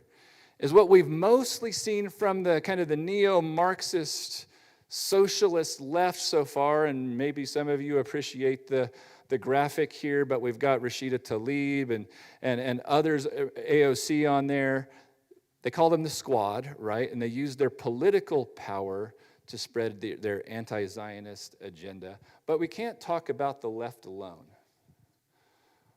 is what we've mostly seen from the kind of the neo-Marxist socialist left so far, and maybe some of you appreciate the graphic here, but we've got Rashida Tlaib and others, AOC on there. They call them the Squad, right? And they use their political power to spread their anti-Zionist agenda. But we can't talk about the left alone,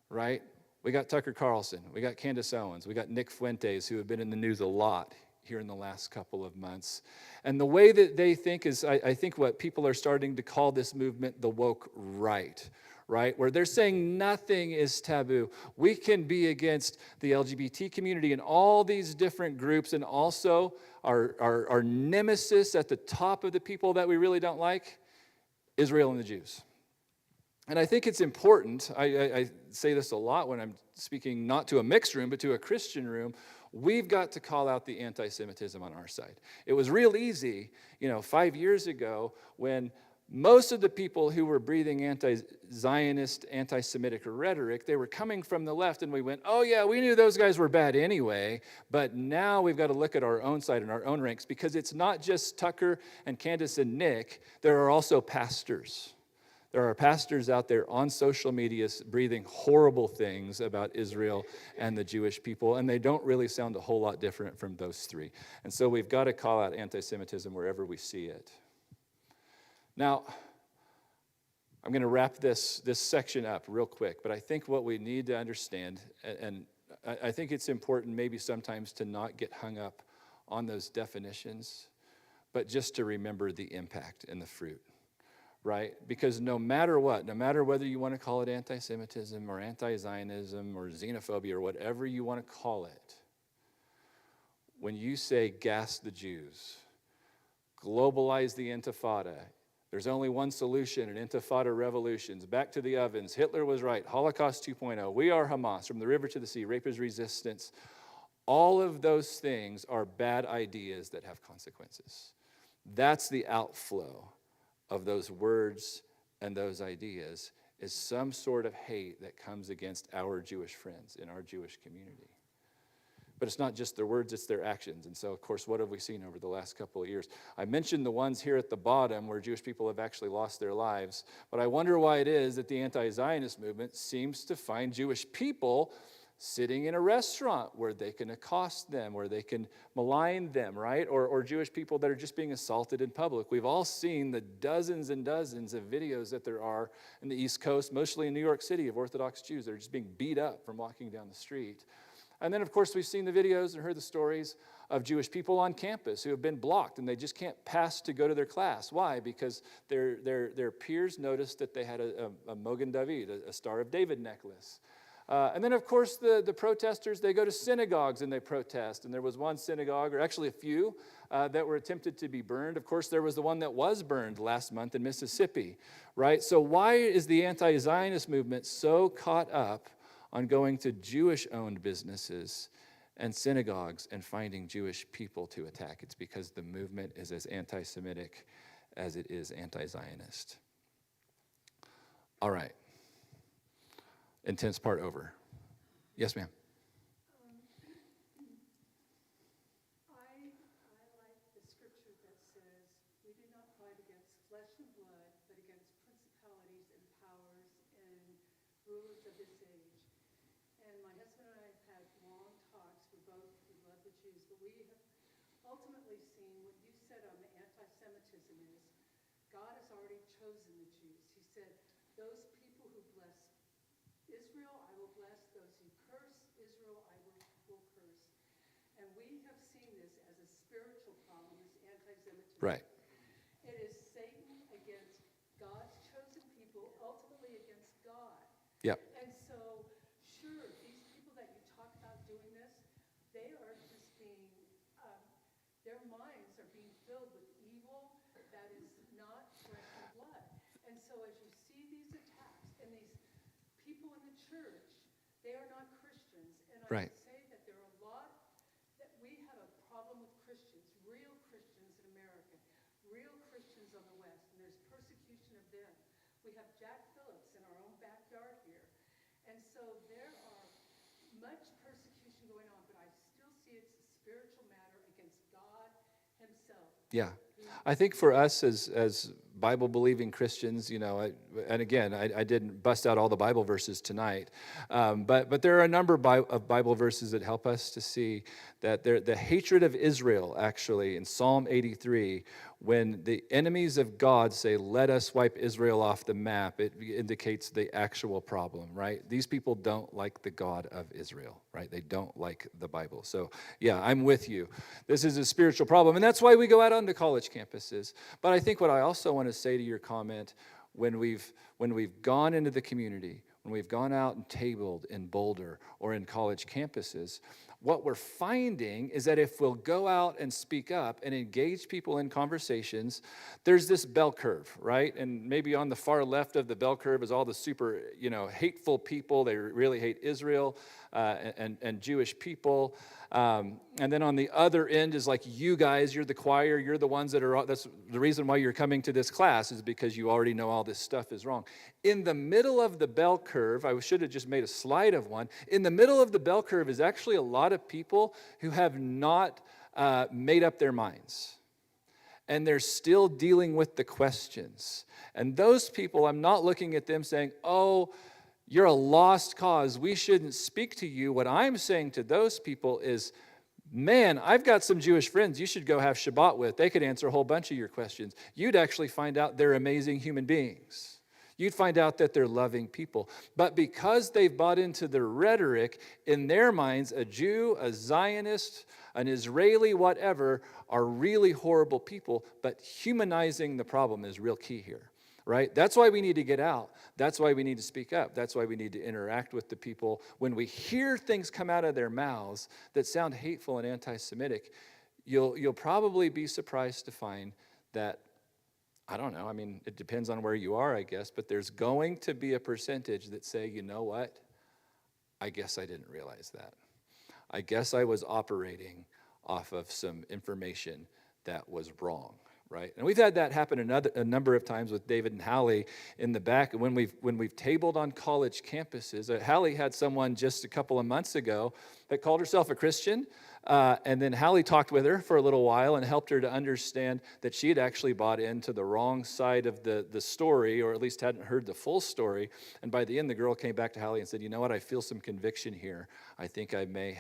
right? We got Tucker Carlson, we got Candace Owens, we got Nick Fuentes, who have been in the news a lot here in the last couple of months. And the way that they think is, I think what people are starting to call this movement the woke right, where they're saying nothing is taboo. We can be against the LGBT community and all these different groups, and also our nemesis at the top of the people that we really don't like, Israel and the Jews. And I think it's important, I say this a lot when I'm speaking not to a mixed room, but to a Christian room, we've got to call out the anti-Semitism on our side. It was real easy, 5 years ago, when most of the people who were breathing anti-Zionist, anti-Semitic rhetoric, they were coming from the left, and we went, oh yeah, we knew those guys were bad anyway, but now we've got to look at our own side and our own ranks, because it's not just Tucker and Candace and Nick, there are also pastors. There are pastors out there on social media breathing horrible things about Israel and the Jewish people, and they don't really sound a whole lot different from those three. And so we've got to call out anti-Semitism wherever we see it. Now, I'm going to wrap this section up real quick, but I think what we need to understand, and I think it's important maybe sometimes to not get hung up on those definitions, but just to remember the impact and the fruit. Right? Because no matter what, no matter whether you want to call it anti-Semitism or anti-Zionism or xenophobia or whatever you want to call it, when you say gas the Jews, globalize the Intifada, there's only one solution, an Intifada revolutions, back to the ovens, Hitler was right, Holocaust 2.0, we are Hamas, from the river to the sea, rape is resistance, all of those things are bad ideas that have consequences. That's the outflow of those words and those ideas, is some sort of hate that comes against our Jewish friends in our Jewish community. But it's not just their words, it's their actions. And so, of course, what have we seen over the last couple of years? I mentioned the ones here at the bottom where Jewish people have actually lost their lives, but I wonder why it is that the anti-Zionist movement seems to find Jewish people sitting in a restaurant where they can accost them, where they can malign them, right? Or Jewish people that are just being assaulted in public. We've all seen the dozens and dozens of videos that there are in the East Coast, mostly in New York City, of Orthodox Jews that are just being beat up from walking down the street. And then, of course, we've seen the videos and heard the stories of Jewish people on campus who have been blocked and they just can't pass to go to their class. Why? Because their peers noticed that they had a Mogen David, a Star of David necklace. And then, of course, the protesters, they go to synagogues and they protest. And there was one synagogue, or actually a few, that were attempted to be burned. Of course, there was the one that was burned last month in Mississippi, right? So why is the anti-Zionist movement so caught up on going to Jewish-owned businesses and synagogues and finding Jewish people to attack? It's because the movement is as anti-Semitic as it is anti-Zionist. All right. Intense part over. Yes, ma'am. I like the scripture that says, we do not fight against flesh and blood, but against principalities and powers and rulers of this age. And my husband and I have had long talks. We love the Jews, but we have ultimately seen what you said on the anti-Semitism is, God has already chosen the Jews. He said, those people who bless Israel, I will bless. Those who curse Israel, I will curse. And we have seen this as a spiritual problem, this anti-Semitism. Right. It is Satan against God's chosen people, ultimately against God. Yep. And so, sure, these people that you talk about doing this, they are just being, their minds are being filled with evil that is not flesh and blood. And so as you see these attacks and these people in the church, they are not Christians. And I Right. would say that there are a lot, that we have a problem with Christians, real Christians in America, real Christians on the West, and there's persecution of them. We have Jack Phillips in our own backyard here. And so there are much persecution going on, but I still see it's a spiritual matter against God himself. Yeah. I think for us as Bible-believing Christians, and again, I didn't bust out all the Bible verses tonight, but there are a number of Bible verses that help us to see that the hatred of Israel, actually, in Psalm 83, when the enemies of God say, let us wipe Israel off the map, it indicates the actual problem, right? These people don't like the God of Israel, right? They don't like the Bible. So, yeah, I'm with you. This is a spiritual problem, and that's why we go out onto college campuses. But I think what I also want to say to your comment, when we've gone into the community, when we've gone out and tabled in Boulder or in college campuses, what we're finding is that if we'll go out and speak up and engage people in conversations, there's this bell curve, right? And maybe on the far left of the bell curve is all the super, hateful people. They really hate Israel and Jewish people. And then on the other end is like you guys, you're the choir, you're the ones that's the reason why you're coming to this class is because you already know all this stuff is wrong. In the middle of the bell curve, I should have just made a slide of one. In the middle of the bell curve is actually a lot of people who have not made up their minds. And they're still dealing with the questions. And those people, I'm not looking at them saying, oh, you're a lost cause. We shouldn't speak to you. What I'm saying to those people is, man, I've got some Jewish friends you should go have Shabbat with. They could answer a whole bunch of your questions. You'd actually find out they're amazing human beings. You'd find out that they're loving people. But because they've bought into the rhetoric, in their minds, a Jew, a Zionist, an Israeli, whatever, are really horrible people. But humanizing the problem is real key here. Right? That's why we need to get out. That's why we need to speak up. That's why we need to interact with the people. When we hear things come out of their mouths that sound hateful and anti-Semitic, you'll probably be surprised to find that, I don't know, it depends on where you are, I guess, but there's going to be a percentage that say, you know what? I guess I didn't realize that. I guess I was operating off of some information that was wrong. Right, and we've had that happen a number of times with David and Hallie in the back. When we've tabled on college campuses, Hallie had someone just a couple of months ago that called herself a Christian, and then Hallie talked with her for a little while and helped her to understand that she had actually bought into the wrong side of the story, or at least hadn't heard the full story. And by the end, the girl came back to Hallie and said, "You know what? I feel some conviction here. I think I may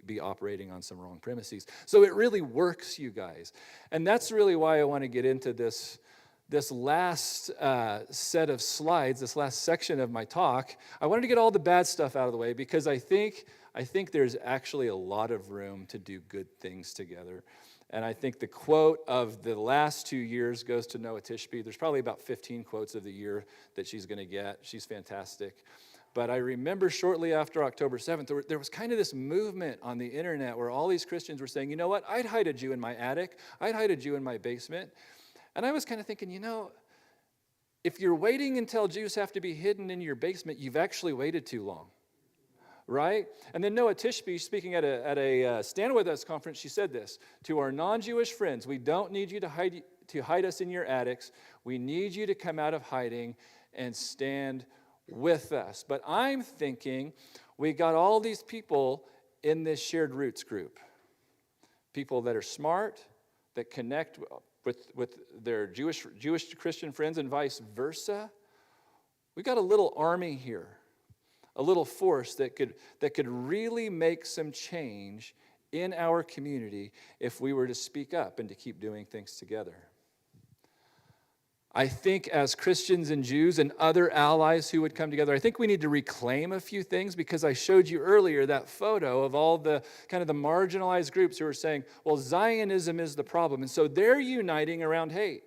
be operating on some wrong premises." So it really works, you guys, and that's really why I want to get into this last set of slides, this last section of my talk. I wanted to get all the bad stuff out of the way because I think there's actually a lot of room to do good things together. And I think the quote of the last 2 years goes to Noah Tishby. There's probably about 15 quotes of the year that she's going to get. She's fantastic. But I remember shortly after October 7th, there was kind of this movement on the internet where all these Christians were saying, you know what, I'd hide a Jew in my attic. I'd hide a Jew in my basement. And I was kind of thinking, if you're waiting until Jews have to be hidden in your basement, you've actually waited too long, right? And then Noah Tishby, speaking at a Stand With Us conference, she said this, to our non-Jewish friends, we don't need you to hide us in your attics. We need you to come out of hiding and stand with us. But I'm thinking we got all these people in this shared roots group. People that are smart, that connect with their Jewish Christian friends and vice versa. We got a little army here, a little force that could really make some change in our community if we were to speak up and to keep doing things together. I think as Christians and Jews and other allies who would come together, I think we need to reclaim a few things, because I showed you earlier that photo of all the kind of the marginalized groups who are saying, well, Zionism is the problem. And so they're uniting around hate.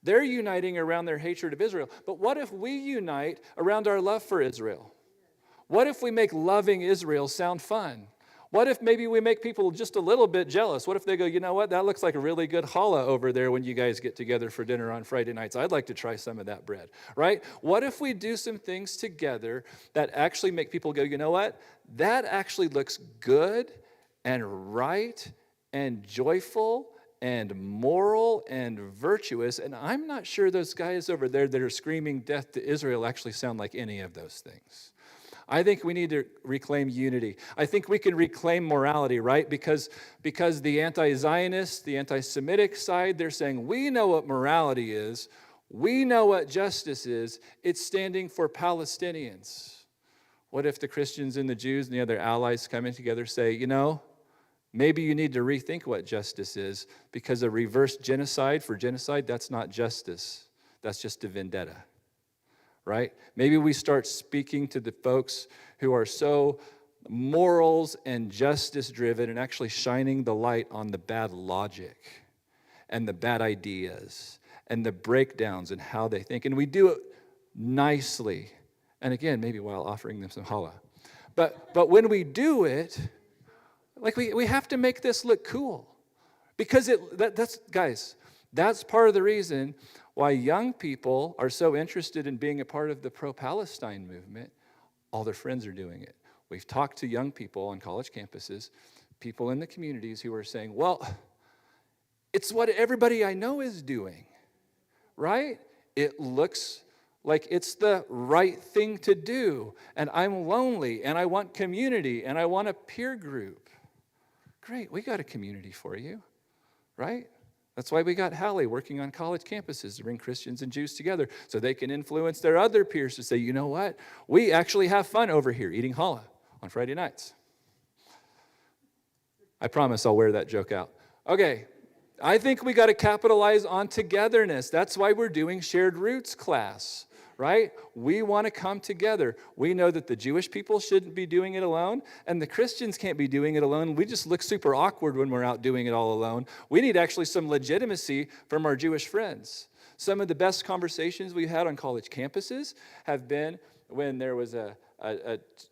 They're uniting around their hatred of Israel. But what if we unite around our love for Israel? What if we make loving Israel sound fun? What if maybe we make people just a little bit jealous? What if they go, you know what, that looks like a really good challah over there when you guys get together for dinner on Friday nights. I'd like to try some of that bread, right? What if we do some things together that actually make people go, you know what, that actually looks good and right and joyful and moral and virtuous, and I'm not sure those guys over there that are screaming death to Israel actually sound like any of those things. I think we need to reclaim unity. I think we can reclaim morality, right? Because the anti-Zionist, the anti-Semitic side, they're saying, we know what morality is. We know what justice is. It's standing for Palestinians. What if the Christians and the Jews and the other allies coming together say, maybe you need to rethink what justice is, because a reverse genocide for genocide, that's not justice. That's just a vendetta. Right? Maybe we start speaking to the folks who are so morals and justice driven and actually shining the light on the bad logic and the bad ideas and the breakdowns and how they think. And we do it nicely. And again, maybe while offering them some challah. But when we do it, like we have to make this look cool. Because that's part of the reason why young people are so interested in being a part of the pro-Palestine movement. All their friends are doing it. We've talked to young people on college campuses, people in the communities who are saying, well, it's what everybody I know is doing, right? It looks like it's the right thing to do, and I'm lonely, and I want community, and I want a peer group. Great, we got a community for you, right? That's why we got Hallie working on college campuses to bring Christians and Jews together so they can influence their other peers to say, you know what? We actually have fun over here eating challah on Friday nights. I promise I'll wear that joke out. Okay, I think we got to capitalize on togetherness. That's why we're doing Shared Roots class, right? We want to come together. We know that the Jewish people shouldn't be doing it alone, and the Christians can't be doing it alone. We just look super awkward when we're out doing it all alone. We need actually some legitimacy from our Jewish friends. Some of the best conversations we've had on college campuses have been when there was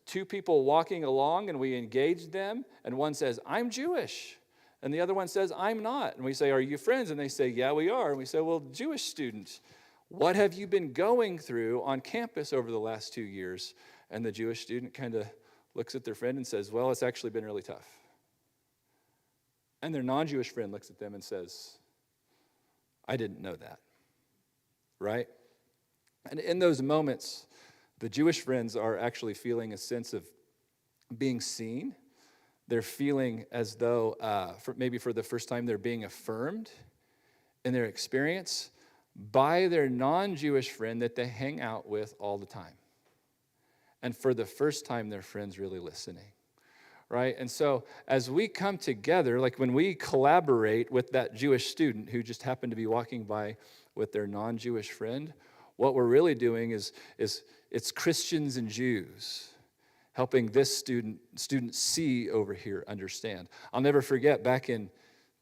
two people walking along and we engaged them, and one says, I'm Jewish. And the other one says, I'm not. And we say, are you friends? And they say, yeah, we are. And we say, well, Jewish students, what have you been going through on campus over the last 2 years? And the Jewish student kind of looks at their friend and says, well, it's actually been really tough. And their non-Jewish friend looks at them and says, I didn't know that, right? And in those moments, the Jewish friends are actually feeling a sense of being seen. They're feeling as though, maybe for the first time, they're being affirmed in their experience by their non-Jewish friend that they hang out with all the time. And for the first time, their friend's really listening, right? And so as we come together, like when we collaborate with that Jewish student who just happened to be walking by with their non-Jewish friend, what we're really doing is it's Christians and Jews helping this student see over here, understand. I'll never forget back in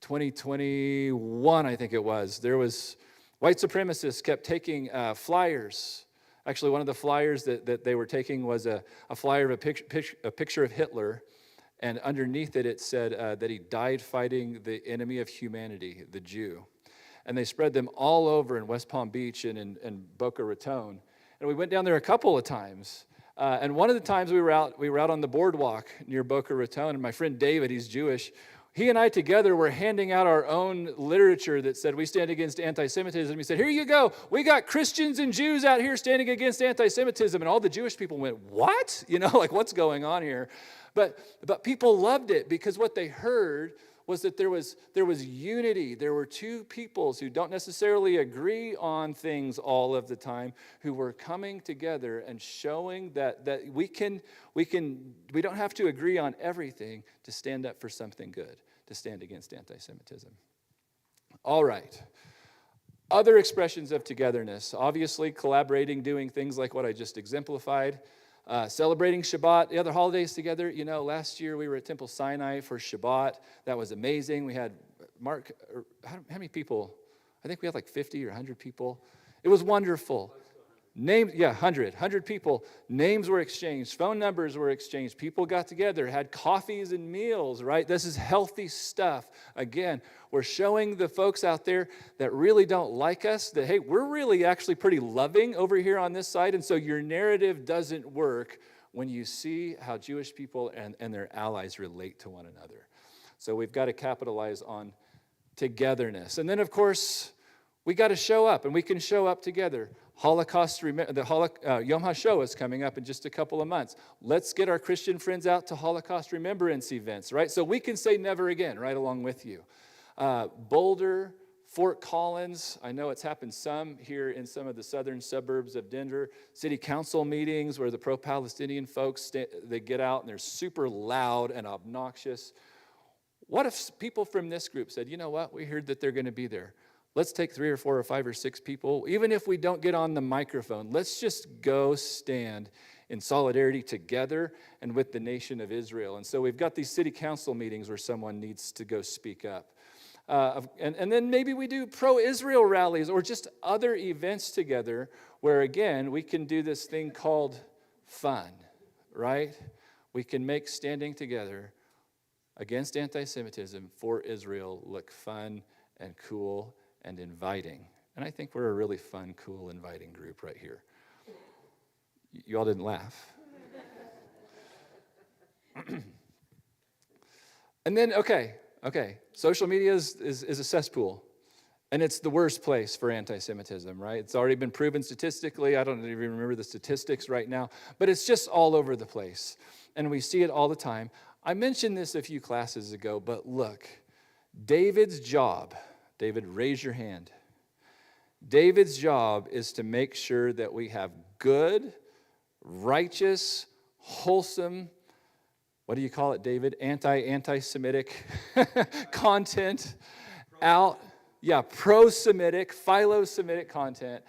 2021, I think it was, there was white supremacists kept taking flyers Actually, one of the flyers that they were taking was a flyer of a picture of Hitler, and underneath it, it said that he died fighting the enemy of humanity, the Jew. And they spread them all over in West Palm Beach and in Boca Raton. And we went down there a couple of times. And one of the times we were out on the boardwalk near Boca Raton, and my friend David, he's Jewish, he and I together were handing out our own literature that said we stand against anti-Semitism. He said, here you go. We got Christians and Jews out here standing against anti-Semitism. And all the Jewish people went, what? Like what's going on here? But people loved it because what they heard was that there was unity. There were two peoples who don't necessarily agree on things all of the time, who were coming together and showing that we don't have to agree on everything to stand up for something good, to stand against anti-Semitism. All right. Other expressions of togetherness, obviously collaborating, doing things like what I just exemplified. Celebrating Shabbat, the other holidays together. Last year we were at Temple Sinai for Shabbat. That was amazing. We had, Mark, how many people? I think we had like 50 or 100 people. It was wonderful. 100 people. Names were exchanged. Phone numbers were exchanged. People got together, had coffees and meals, right? This is healthy stuff. Again, we're showing the folks out there that really don't like us that, hey, we're really actually pretty loving over here on this side, and so your narrative doesn't work when you see how Jewish people and their allies relate to one another. So we've got to capitalize on togetherness. And then, of course, we got to show up, and we can show up together. Yom HaShoah is coming up in just a couple of months. Let's get our Christian friends out to Holocaust remembrance events, right? So we can say never again right along with you. Boulder, Fort Collins, I know it's happened some here in some of the southern suburbs of Denver. City council meetings where the pro-Palestinian folks, they get out and they're super loud and obnoxious. What if people from this group said, you know what, we heard that they're going to be there. Let's take 3 or 4 or 5 or 6 people, even if we don't get on the microphone, let's just go stand in solidarity together and with the nation of Israel. And so we've got these city council meetings where someone needs to go speak up. And then maybe we do pro-Israel rallies or just other events together where, again, we can do this thing called fun, right? We can make standing together against anti-Semitism for Israel look fun and cool and inviting. And I think we're a really fun, cool, inviting group right here. You all didn't laugh. And then, okay, social media is a cesspool. And it's the worst place for anti-Semitism, right? It's already been proven statistically. I don't even remember the statistics right now. But it's just all over the place. And we see it all the time. I mentioned this a few classes ago, but look, David's job, David, raise your hand. David's job is to make sure that we have good, righteous, wholesome, what do you call it, David? Anti-Semitic content out. Yeah, pro-Semitic, philo-Semitic content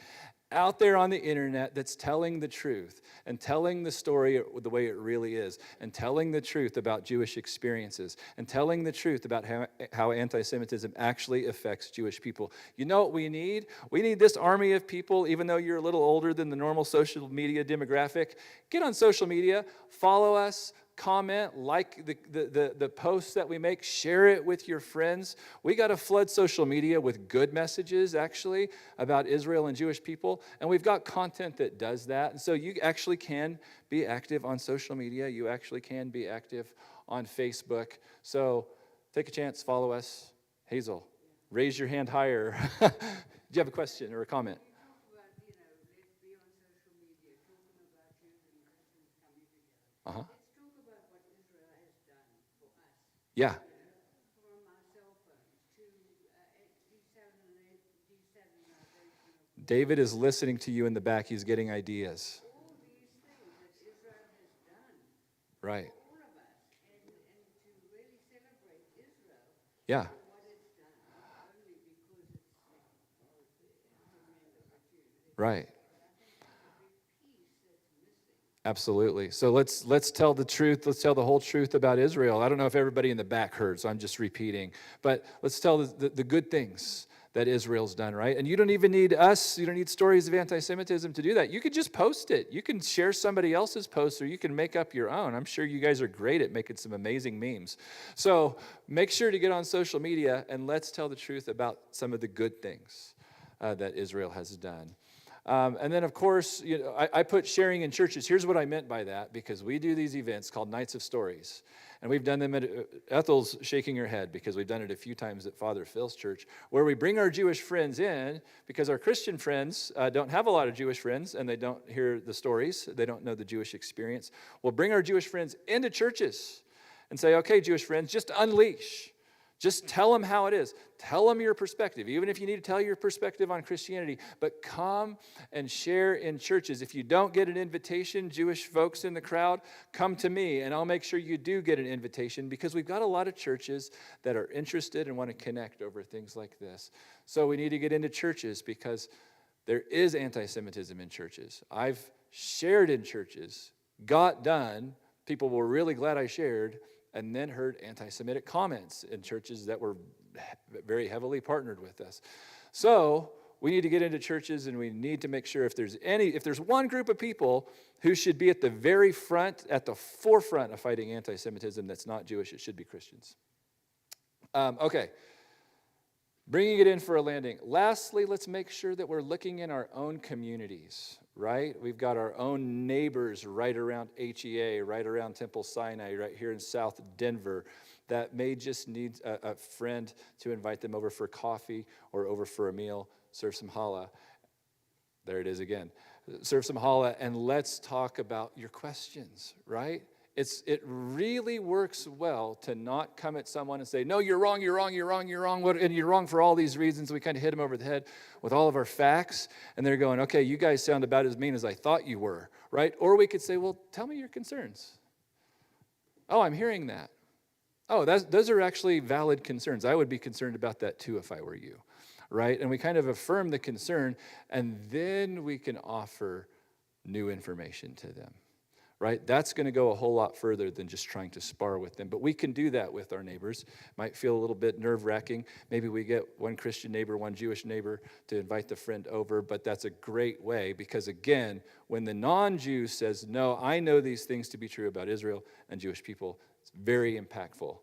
out there on the internet that's telling the truth and telling the story the way it really is and telling the truth about Jewish experiences and telling the truth about how anti-Semitism actually affects Jewish people. You know what we need? We need this army of people, even though you're a little older than the normal social media demographic. Get on social media, follow us, comment, like the posts that we make, share it with your friends. We got to flood social media with good messages, actually, about Israel and Jewish people. And we've got content that does that. And so you actually can be active on social media. You actually can be active on Facebook. So take a chance, follow us. Hazel, raise your hand higher. Do you have a question or a comment? Uh-huh. Yeah. David is listening to you in the back. He's getting ideas. All these things that Israel has done. Right. For all of us. And to really celebrate Israel. Yeah. For what it's done. Not only because it's homeland of the Jews. Right. But I think there's a big piece that's missing. Absolutely. So let's tell the truth. Let's tell the whole truth about Israel. I don't know if everybody in the back heard, so I'm just repeating. But let's tell the good things that Israel's done, right? And you don't even need us, you don't need Stories of Antisemitism to do that. You could just post it. You can share somebody else's post, or you can make up your own. I'm sure you guys are great at making some amazing memes. So make sure to get on social media and let's tell the truth about some of the good things that Israel has done. And then, of course, I put sharing in churches. Here's what I meant by that, because we do these events called Nights of Stories. And we've done them at, Ethel's shaking her head because we've done it a few times at Father Phil's church, where we bring our Jewish friends in because our Christian friends don't have a lot of Jewish friends and they don't hear the stories. They don't know the Jewish experience. We'll bring our Jewish friends into churches and say, okay, Jewish friends, just unleash. Just tell them how it is. Tell them your perspective, even if you need to tell your perspective on Christianity. But come and share in churches. If you don't get an invitation, Jewish folks in the crowd, come to me, and I'll make sure you do get an invitation, because we've got a lot of churches that are interested and want to connect over things like this. So we need to get into churches, because there is anti-Semitism in churches. I've shared in churches, got done, people were really glad I shared, and then heard anti-Semitic comments in churches that were very heavily partnered with us. So we need to get into churches, and we need to make sure if there's one group of people who should be at the very front, at the forefront of fighting anti-Semitism that's not Jewish, it should be Christians. Okay. Bringing it in for a landing. Lastly, let's make sure that we're looking in our own communities, right? We've got our own neighbors right around HEA, right around Temple Sinai, right here in South Denver, that may just need a friend to invite them over for coffee or over for a meal, serve some challah. There it is again. Serve some challah, and let's talk about your questions, right? It really works well to not come at someone and say, no, you're wrong, you're wrong, you're wrong, you're wrong, and you're wrong for all these reasons. We kind of hit them over the head with all of our facts, and they're going, okay, you guys sound about as mean as I thought you were, right? Or we could say, well, tell me your concerns. Oh, I'm hearing that. Oh, those are actually valid concerns. I would be concerned about that too if I were you, right? And we kind of affirm the concern, and then we can offer new information to them. Right? That's going to go a whole lot further than just trying to spar with them. But we can do that with our neighbors. Might feel a little bit nerve-wracking. Maybe we get one Christian neighbor, one Jewish neighbor to invite the friend over, but that's a great way, because again, when the non-Jew says, no, I know these things to be true about Israel and Jewish people, it's very impactful.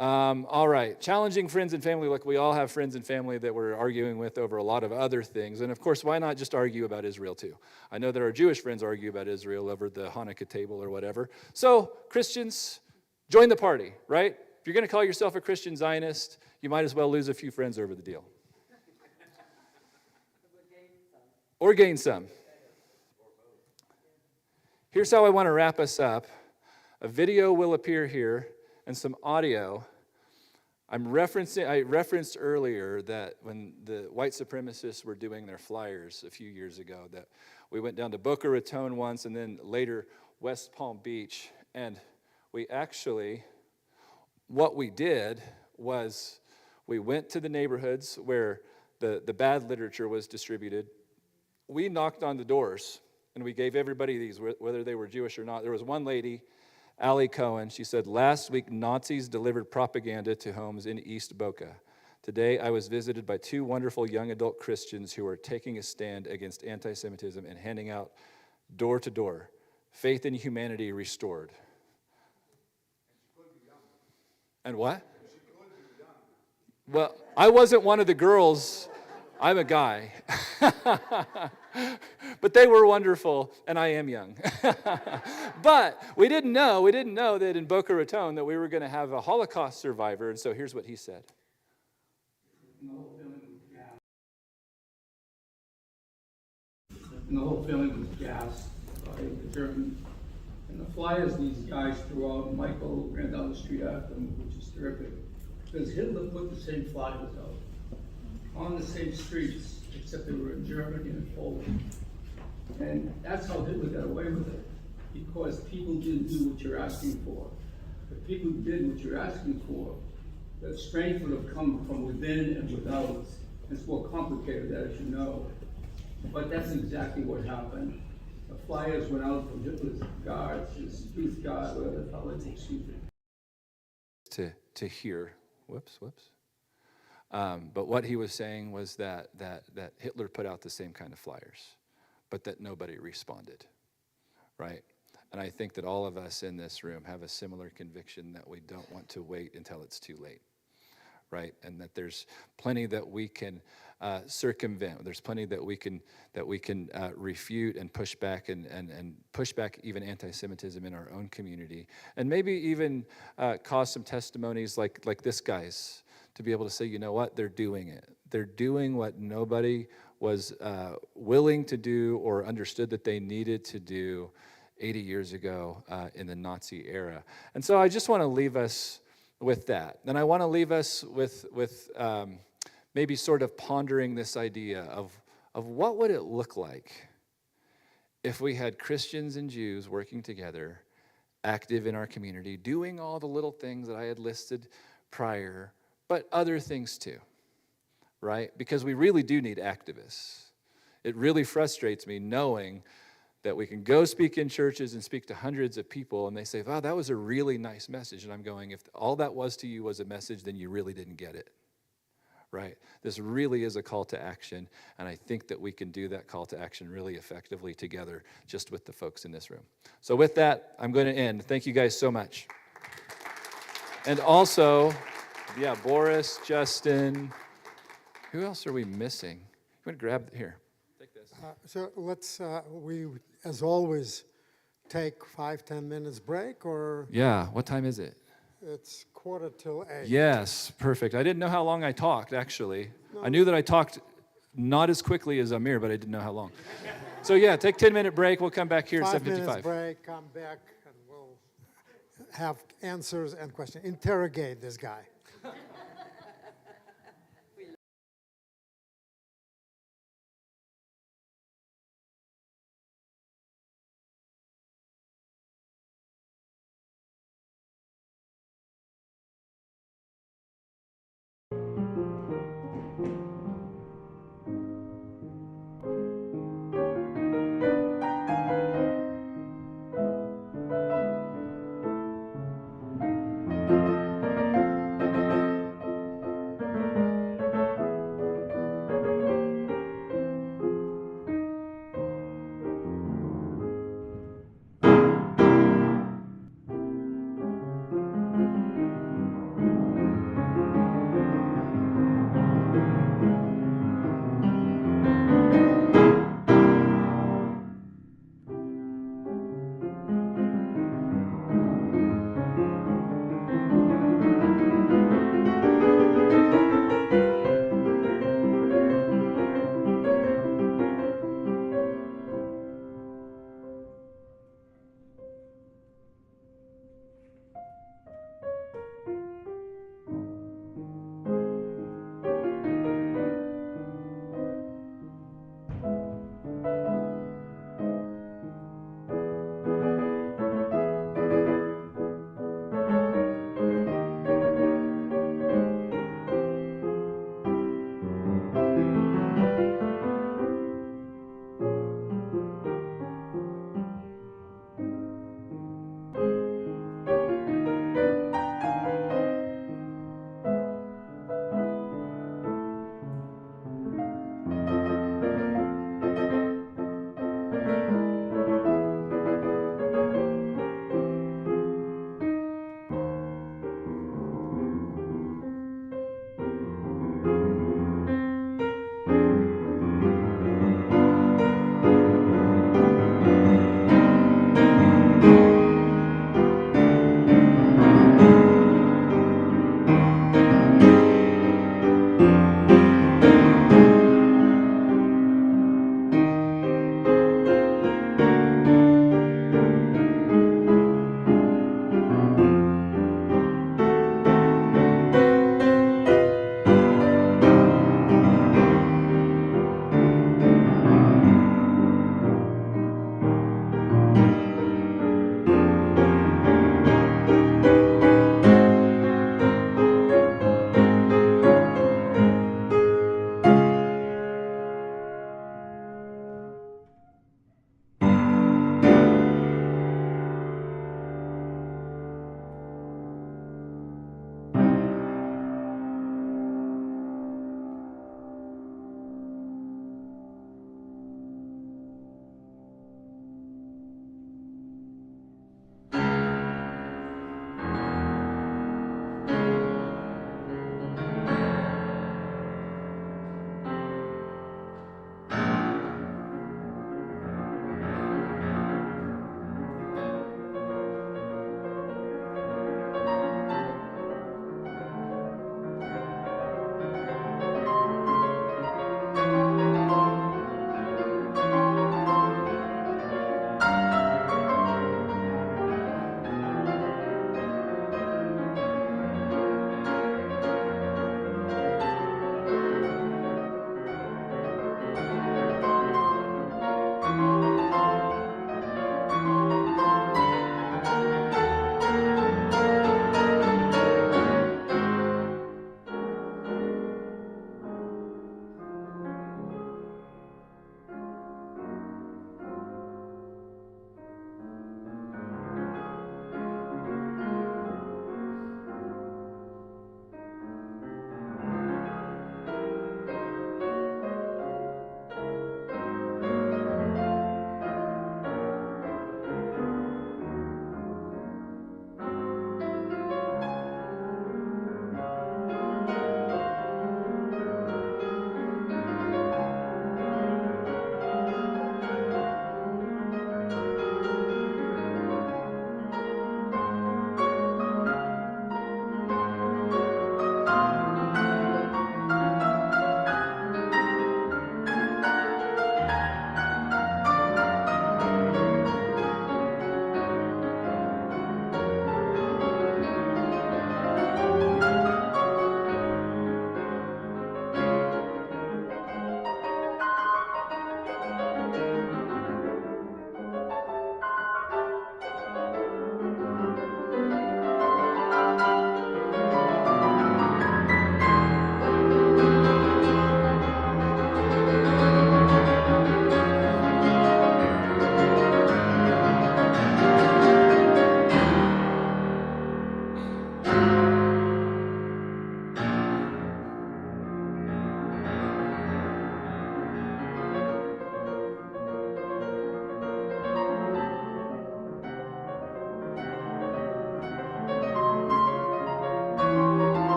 All right, challenging friends and family. Look, we all have friends and family that we're arguing with over a lot of other things. And of course, why not just argue about Israel too? I know that our Jewish friends argue about Israel over the Hanukkah table or whatever. So Christians, join the party, right? If you're going to call yourself a Christian Zionist, you might as well lose a few friends over the deal. Or gain some. Here's how I want to wrap us up. A video will appear here, and some audio. I referenced earlier that when the white supremacists were doing their flyers a few years ago, that we went down to Boca Raton once, and then later West Palm Beach, and what we did was we went to the neighborhoods where the bad literature was distributed. We knocked on the doors, and we gave everybody these, whether they were Jewish or not. There was one lady, Allie Cohen, she said, last week Nazis delivered propaganda to homes in East Boca. Today I was visited by two wonderful young adult Christians who are taking a stand against anti-Semitism and handing out door to door, faith in humanity restored. And what? Well, I wasn't one of the girls. I'm a guy. But they were wonderful, and I am young. But we didn't know that in Boca Raton that we were going to have a Holocaust survivor, and so here's what he said. And the whole feeling was gassed by the Germans. And the flyers these guys threw out, Michael ran down the street after them, which is terrific. Because Hitler put the same flyers out on the same streets, except they were in Germany and Poland. And that's how Hitler got away with it, because people didn't do what you're asking for. If people did what you're asking for, the strength would have come from within and without. It's more complicated, as you know. But that's exactly what happened. The flyers went out from Hitler's guards, his youth guard, whatever the hell it is. To hear, whoops. But what he was saying was that Hitler put out the same kind of flyers, but that nobody responded, right? And I think that all of us in this room have a similar conviction that we don't want to wait until it's too late, right? And that there's plenty that we can circumvent. There's plenty that we can refute and push back and push back even anti-Semitism in our own community, and maybe even cause some testimonies like this guy's, to be able to say, you know what, they're doing it. They're doing what nobody was willing to do or understood that they needed to do 80 years ago in the Nazi era. And so I just want to leave us with that. And I want to leave us with maybe sort of pondering this idea of what would it look like if we had Christians and Jews working together, active in our community, doing all the little things that I had listed prior, but other things too, right? Because we really do need activists. It really frustrates me knowing that we can go speak in churches and speak to hundreds of people, and they say, wow, that was a really nice message. And I'm going, if all that was to you was a message, then you really didn't get it, right? This really is a call to action, and I think that we can do that call to action really effectively together, just with the folks in this room. So with that, I'm going to end. Thank you guys so much. And also, yeah, Boris, Justin, who else are we missing? You want to grab here? Take this. So let's, we, as always, take 5-10 minutes break, or Yeah, what time is it? it's 7:45. Yes, perfect. I didn't know how long I talked, actually. I knew that I talked not as quickly as Amir, but I didn't know how long. So yeah, take 10-minute break. We'll come back here at 5 minutes 7:55. break, come back, and we'll have answers and questions. Interrogate this guy.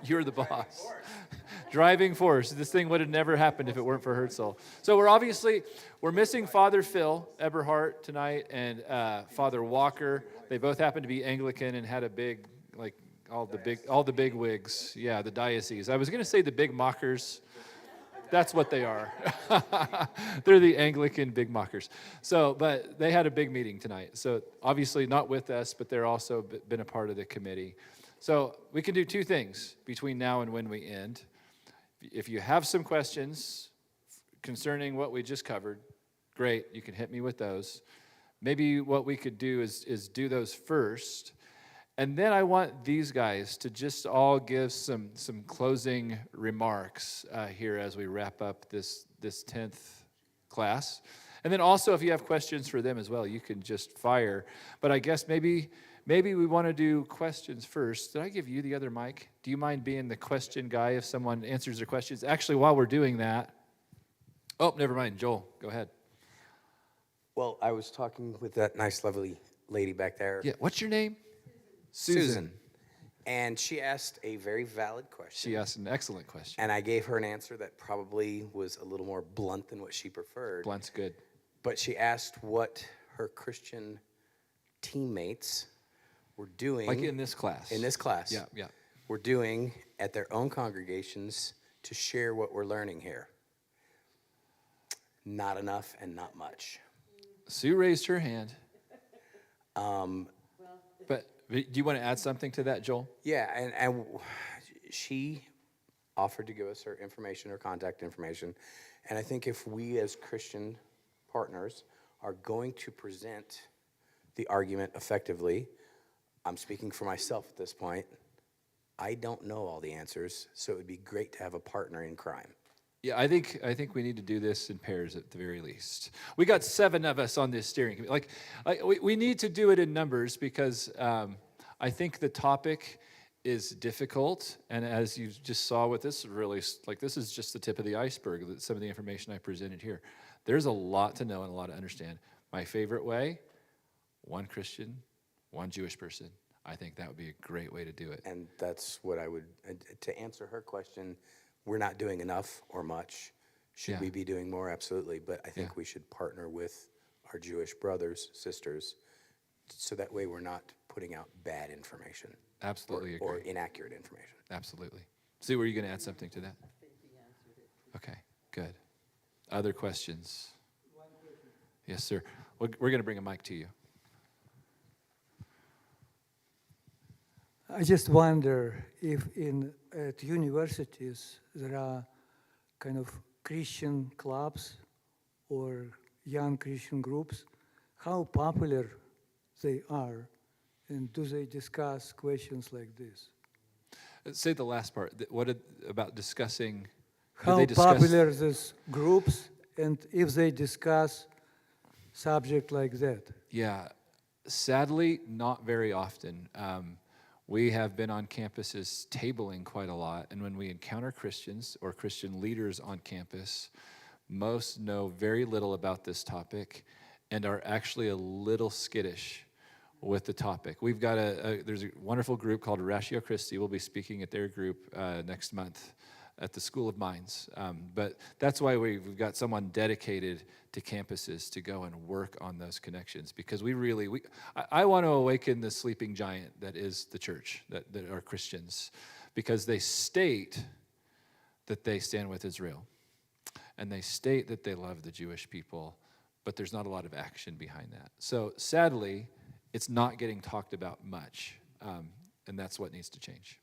You're the boss. Driving force. This thing would have never happened if it weren't for Herzl. So we're missing Father Phil Eberhardt tonight and Father Walker. They both happen to be Anglican and had a big, like all the big wigs. Yeah, the diocese. I was going to say the big mockers. That's what they are. They're the Anglican big mockers. So, but they had a big meeting tonight. So obviously not with us, but they're also been a part of the committee. So we can do two things between now and when we end. If you have some questions concerning what we just covered, great, you can hit me with those. Maybe what we could do is do those first. And then I want these guys to just all give some closing remarks here as we wrap up this 10th class. And then also, if you have questions for them as well, you can just fire. But I guess maybe we want to do questions first. Did I give you the other mic? Do you mind being the question guy if someone answers their questions? Actually, while we're doing that, oh, never mind. Joel, go ahead. Well, I was talking with that nice, lovely lady back there. Yeah, what's your name? Susan. And she asked a very valid question. She asked an excellent question. And I gave her an answer that probably was a little more blunt than what she preferred. Blunt's good. But she asked what her Christian teammates were doing. Like in this class. In this class. Yeah. Were doing at their own congregations to share what we're learning here. Not enough and not much. Sue raised her hand. But do you want to add something to that, Joel? Yeah, and she offered to give us her information, her contact information. And I think if we as Christian partners are going to present the argument effectively, I'm speaking for myself at this point, I don't know all the answers, so it would be great to have a partner in crime. Yeah, I think we need to do this in pairs at the very least. We got 7 of us on this steering committee. We need to do it in numbers because I think the topic is difficult, and as you just saw with this, really, this is just the tip of the iceberg. Some of the information I presented here. There's a lot to know and a lot to understand. My favorite way: one Christian, one Jewish person. I think that would be a great way to do it. And that's what I would, to answer her question, we're not doing enough or much. Should we be doing more? Absolutely. But I think we should partner with our Jewish brothers, sisters, so that way we're not putting out bad information. Absolutely agree. Or inaccurate information. Absolutely. Sue, were you going to add something to that? I think he answered it. Okay, good. Other questions? Yes, sir. We're going to bring a mic to you. I just wonder if at universities there are kind of Christian clubs or young Christian groups, how popular they are, and do they discuss questions like this? Say the last part. What about discussing? How popular these groups, and if they discuss subject like that? Yeah, sadly, not very often. We have been on campuses tabling quite a lot, and when we encounter Christians or Christian leaders on campus, most know very little about this topic and are actually a little skittish with the topic. We've got there's a wonderful group called Ratio Christi. We'll be speaking at their group next month at the School of Mines. But that's why we've got someone dedicated to campuses to go and work on those connections, because I want to awaken the sleeping giant that is the church, that are Christians, because they state that they stand with Israel, and they state that they love the Jewish people, but there's not a lot of action behind that. So sadly, it's not getting talked about much, and that's what needs to change.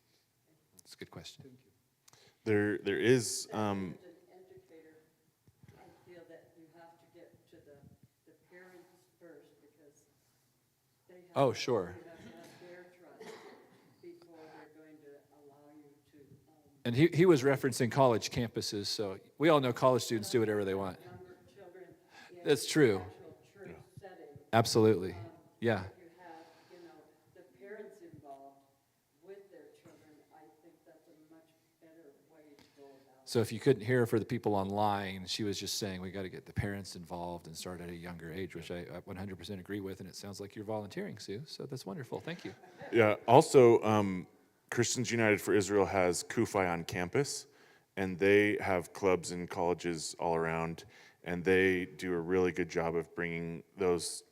It's a good question. There is. As an educator, I feel that you have to get to the parents first, because they have, Oh, sure. you have to have their trust before they're going to allow you to. And he was referencing college campuses, so we all know college students do whatever they want. Younger children in That's true. actual church setting. Absolutely. Yeah. If you have, the parents involved with their children, I think that's a much better way to go about it. So if you couldn't hear for the people online, she was just saying we got to get the parents involved and start at a younger age, which I 100% agree with, and it sounds like you're volunteering, Sue, so that's wonderful. Thank you. Yeah, also, Christians United for Israel has Kufi on campus, and they have clubs in colleges all around, and they do a really good job of bringing those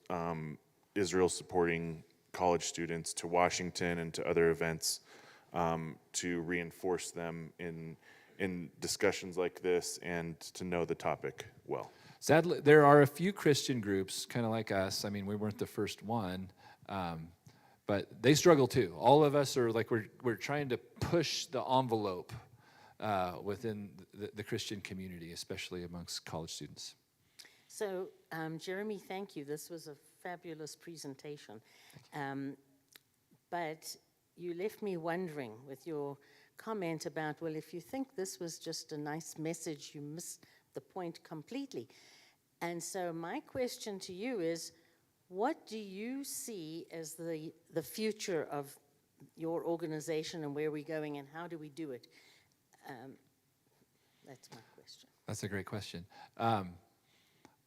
Israel-supporting college students to Washington and to other events to reinforce them in discussions like this and to know the topic well. Sadly, there are a few Christian groups, kind of like us. I mean, we weren't the first one, but they struggle too. All of us are like, we're trying to push the envelope within the Christian community, especially amongst college students. So, Jeremy, thank you. This was a fabulous presentation. But you left me wondering with your comment about, well, if you think this was just a nice message, you missed the point completely. And so my question to you is, what do you see as the future of your organization and where we're going and how do we do it? That's my question. That's a great question.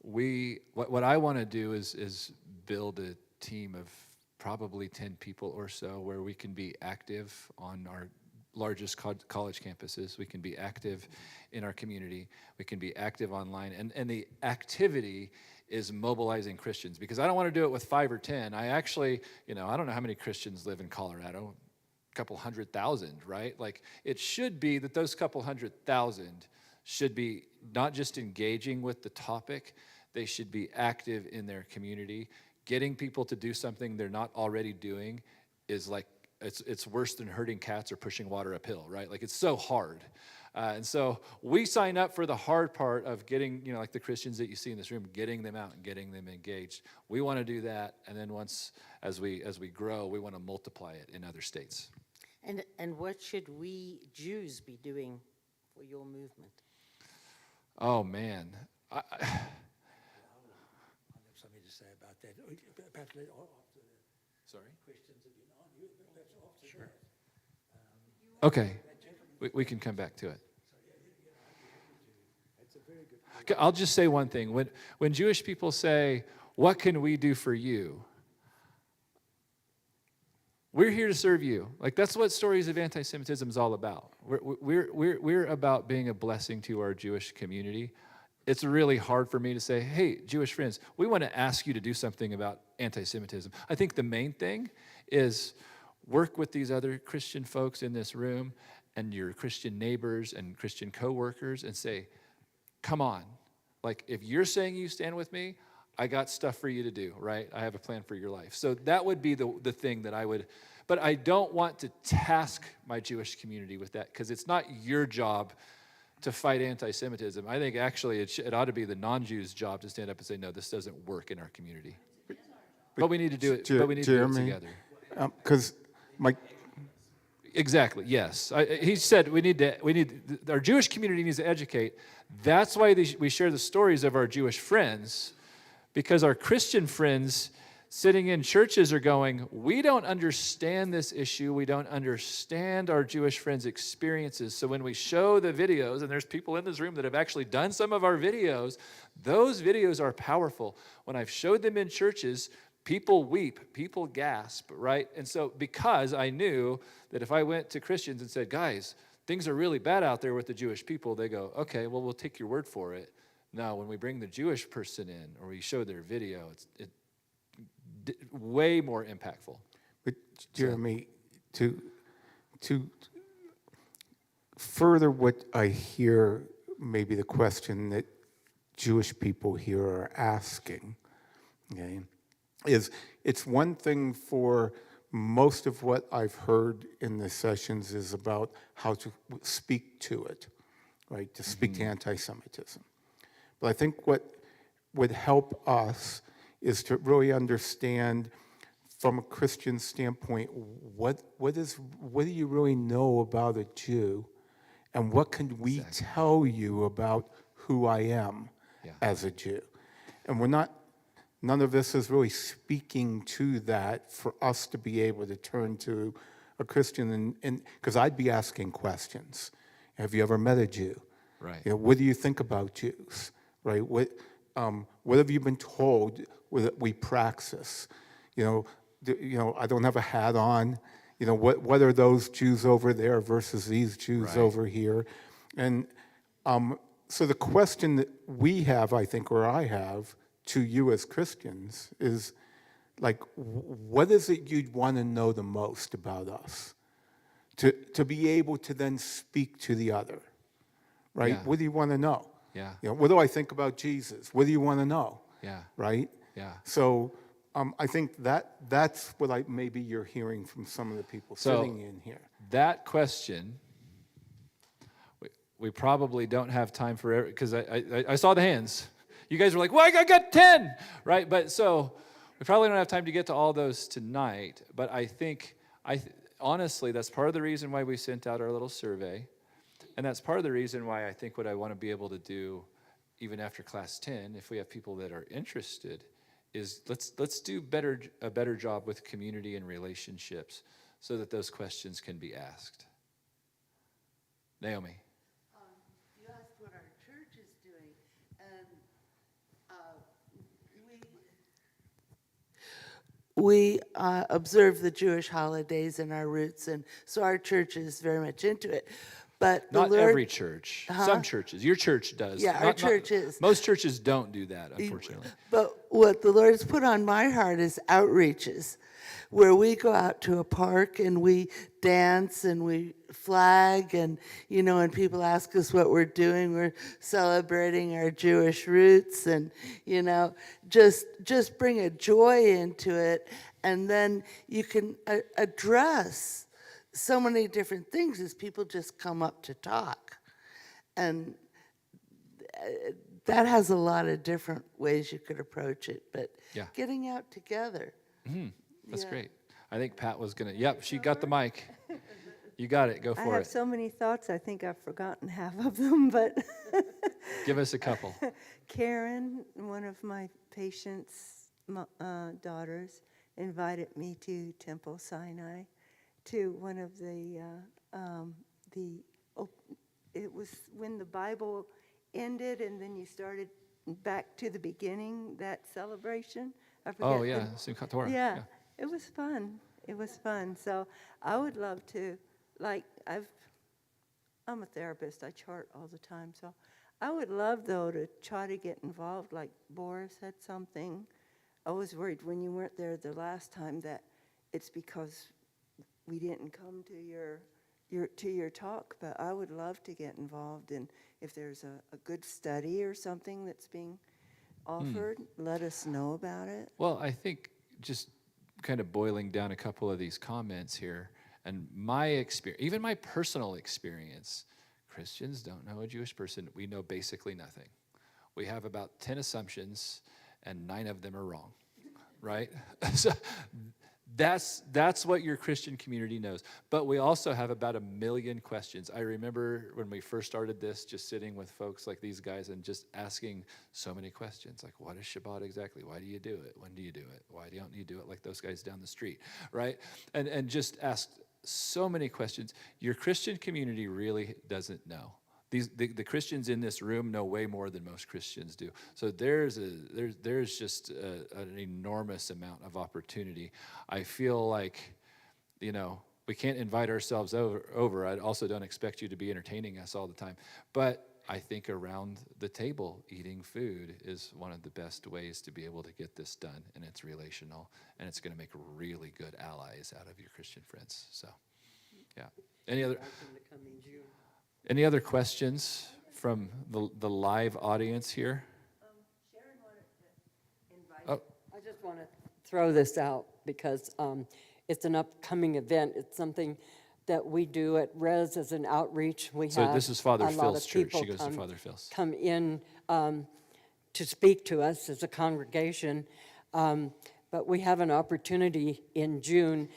What I want to do is build a team of probably 10 people or so where we can be active on our largest college campuses. We can be active in our community. We can be active online. And the activity is mobilizing Christians, because I don't want to do it with 5 or 10. I actually, I don't know how many Christians live in Colorado, a couple 100,000, right? Like, it should be that those couple 100,000 should be not just engaging with the topic, they should be active in their community. Getting people to do something they're not already doing is like, it's worse than herding cats or pushing water uphill, right? Like, it's so hard. And so we sign up for the hard part of getting, like the Christians that you see in this room, getting them out and getting them engaged. We want to do that, and then as we grow, we want to multiply it in other states. And what should we Jews be doing for your movement? Oh, man. I have something to say about that. Perhaps after the Sorry? questions have been on, perhaps after Sure. that. Okay, we can come back to it. That's a very good. I'll just say one thing. When Jewish people say, "What can we do for you?" We're here to serve you. Like, that's what Stories of Antisemitism is all about. We're about being a blessing to our Jewish community. It's really hard for me to say, hey, Jewish friends, we want to ask you to do something about anti-Semitism. I think the main thing is work with these other Christian folks in this room and your Christian neighbors and Christian coworkers and say, come on. Like, if you're saying you stand with me, I got stuff for you to do, right? I have a plan for your life. So that would be the thing that I would, but I don't want to task my Jewish community with that, because it's not your job to fight anti-Semitism. I think actually it ought to be the non-Jews' job to stand up and say, no, this doesn't work in our community. But we need to do it. But we need to do it together. Because Exactly. Yes. He said our Jewish community needs to educate. That's why we share the stories of our Jewish friends, because our Christian friends sitting in churches are going, we don't understand this issue. We don't understand our Jewish friends' experiences. So when we show the videos, and there's people in this room that have actually done some of our videos, those videos are powerful. When I've showed them in churches, people weep, people gasp, right? And so because I knew that if I went to Christians and said, guys, things are really bad out there with the Jewish people, they go, okay, well, we'll take your word for it. Now, when we bring the Jewish person in or we show their video, it's way more impactful. But Jeremy, to further what I hear, maybe the question that Jewish people here are asking, okay, is it's one thing for most of what I've heard in the sessions is about how to speak to it, right, to speak to anti-Semitism. But I think what would help us is to really understand from a Christian standpoint, what do you really know about a Jew, and what can we tell you about who I am as a Jew? And none of this is really speaking to that for us to be able to turn to a Christian, and because I'd be asking questions. Have you ever met a Jew? Right. What do you think about Jews? Right. What have you been told that we praxis? I don't have a hat on. You know, what are those Jews over there versus these Jews Right. over here? And so the question that we have, I think, or I have to you as Christians is, like, what is it you'd want to know the most about us? To be able to then speak to the other, right? Yeah. What do you want to know? Yeah. You know, what do I think about Jesus? What do you want to know? Yeah. Right? Yeah. So I think that's what maybe you're hearing from some of the people So sitting in here. that question, we probably don't have time for it, because I saw the hands. You guys were like, well, I got 10, right? But so we probably don't have time to get to all those tonight. But I think, honestly, that's part of the reason why we sent out our little survey. And that's part of the reason why I think what I want to be able to do, even after class 10, if we have people that are interested, is let's do a better job with community and relationships so that those questions can be asked. Naomi. You asked what our church is doing, and we observe the Jewish holidays and our roots, and so our church is very much into it. But Not every church. Huh? Some churches. Your church does. Yeah, our church is. Most churches don't do that, unfortunately. But what the Lord has put on my heart is outreaches, where we go out to a park and we dance and we flag, and and people ask us what we're doing. We're celebrating our Jewish roots, and just bring a joy into it, and then you can address so many different things as people just come up to talk. And that has a lot of different ways you could approach it, but Yeah. getting out together. That's Yeah. great. I think Pat was going to, yep, she got the mic. You got it. Go I for have it. so many thoughts, I think I've forgotten half of them, but Give us a couple. Karen, one of my patients' daughters, invited me to Temple Sinai, to one of it was when the Bible ended and then you started back to the beginning, that celebration. I forget Oh, yeah, Simchat Torah. Yeah, it was fun. It was fun. So I would love to, I'm a therapist, I chart all the time, so I would love, though, to try to get involved, like Boris had something. I was worried when you weren't there the last time that it's because we didn't come to your talk, but I would love to get involved, and if there's a good study or something that's being offered, let us know about it. Well, I think just kind of boiling down a couple of these comments here, and my experience, even my personal experience, Christians don't know a Jewish person. We know basically nothing. We have about 10 assumptions, and 9 of them are wrong, right? So that's what your Christian community knows. But we also have about 1 million questions. I remember when we first started this, just sitting with folks like these guys and just asking so many questions, like, what is Shabbat exactly? Why do you do it? When do you do it? Why don't you do it like those guys down the street, right? And just ask so many questions. Your Christian community really doesn't know. The Christians in this room know way more than most Christians do. So there's just an enormous amount of opportunity. I feel like, we can't invite ourselves over. I also don't expect you to be entertaining us all the time. But I think around the table, eating food is one of the best ways to be able to get this done, and it's relational, and it's going to make really good allies out of your Christian friends. So, yeah. Any other questions from the live audience here? Sharon wanted to invite. I just want to throw this out because it's an upcoming event. It's something that we do at Res as an outreach. So this is Father Phil's church. She goes to Father Phil's. Come in to speak to us as a congregation. But we have an opportunity in June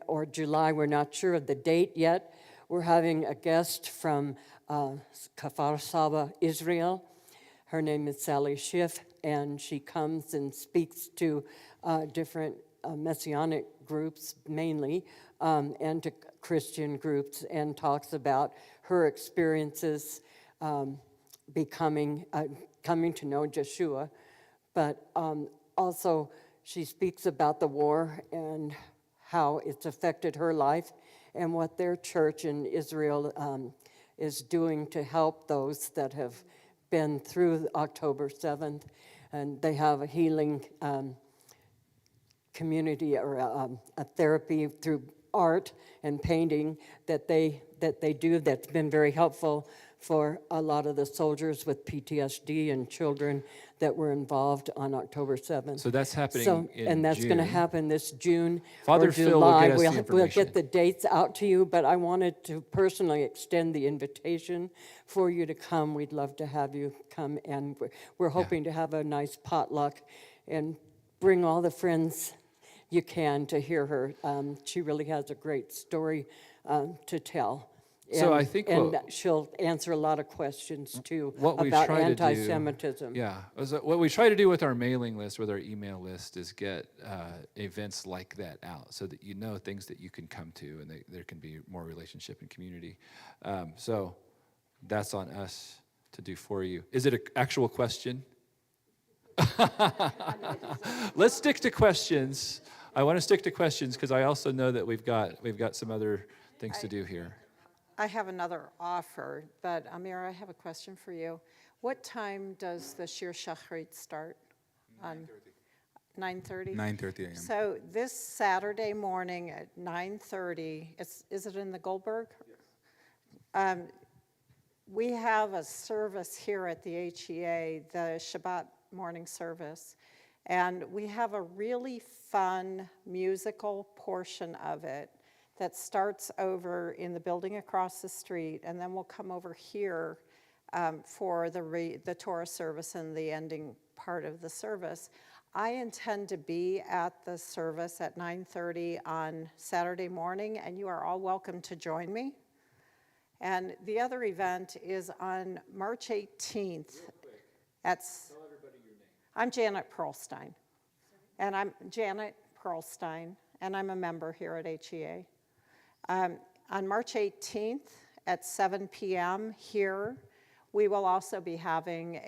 or July. We're not sure of the date yet. We're having a guest from Kfar Saba, Israel. Her name is Sally Schiff, and she comes and speaks to different Messianic groups mainly, and to Christian groups, and talks about her experiences coming to know Yeshua. But also she speaks about the war and how it's affected her life and what their church in Israel is doing to help those that have been through October 7th. And they have a healing community or a therapy through art and painting that they do that's been very helpful for a lot of the soldiers with PTSD and children that were involved on October 7th. So that's happening in and that's going to June. happen this June Father or Phil will July. get us the We'll information. get the dates out to you, but I wanted to personally extend the invitation for you to come. We'd love to have you come, and we're hoping to have a nice potluck and bring all the friends you can to hear her. She really has a great story to tell. So I think she'll answer a lot of questions too what we about try to do- anti-Semitism. What we try to do with our mailing list, with our email list, is get events like that out so that you know things that you can come to, and there can be more relationship and community. So that's on us to do for you. Is it an actual question? Let's stick to questions. I want to stick to questions because I also know that we've got some other things to do here. I have another offer, but Amir, I have a question for you. What time does the Shir Shacharit start? 9:30? 9:30 a.m. So this Saturday morning at 9:30, is it in the Goldberg? Yes. We have a service here at the HEA, the Shabbat morning service, and we have a really fun musical portion of it that starts over in the building across the street, and then we'll come over here for the Torah service and the ending part of the service. I intend to be at the service at 9:30 on Saturday morning, and you are all welcome to join me. And the other event is on March 18th. Tell everybody your name. I'm Janet Pearlstein. And I'm Janet Pearlstein, and I'm a member here at HEA. On March 18th at 7 p.m. here, we will also be having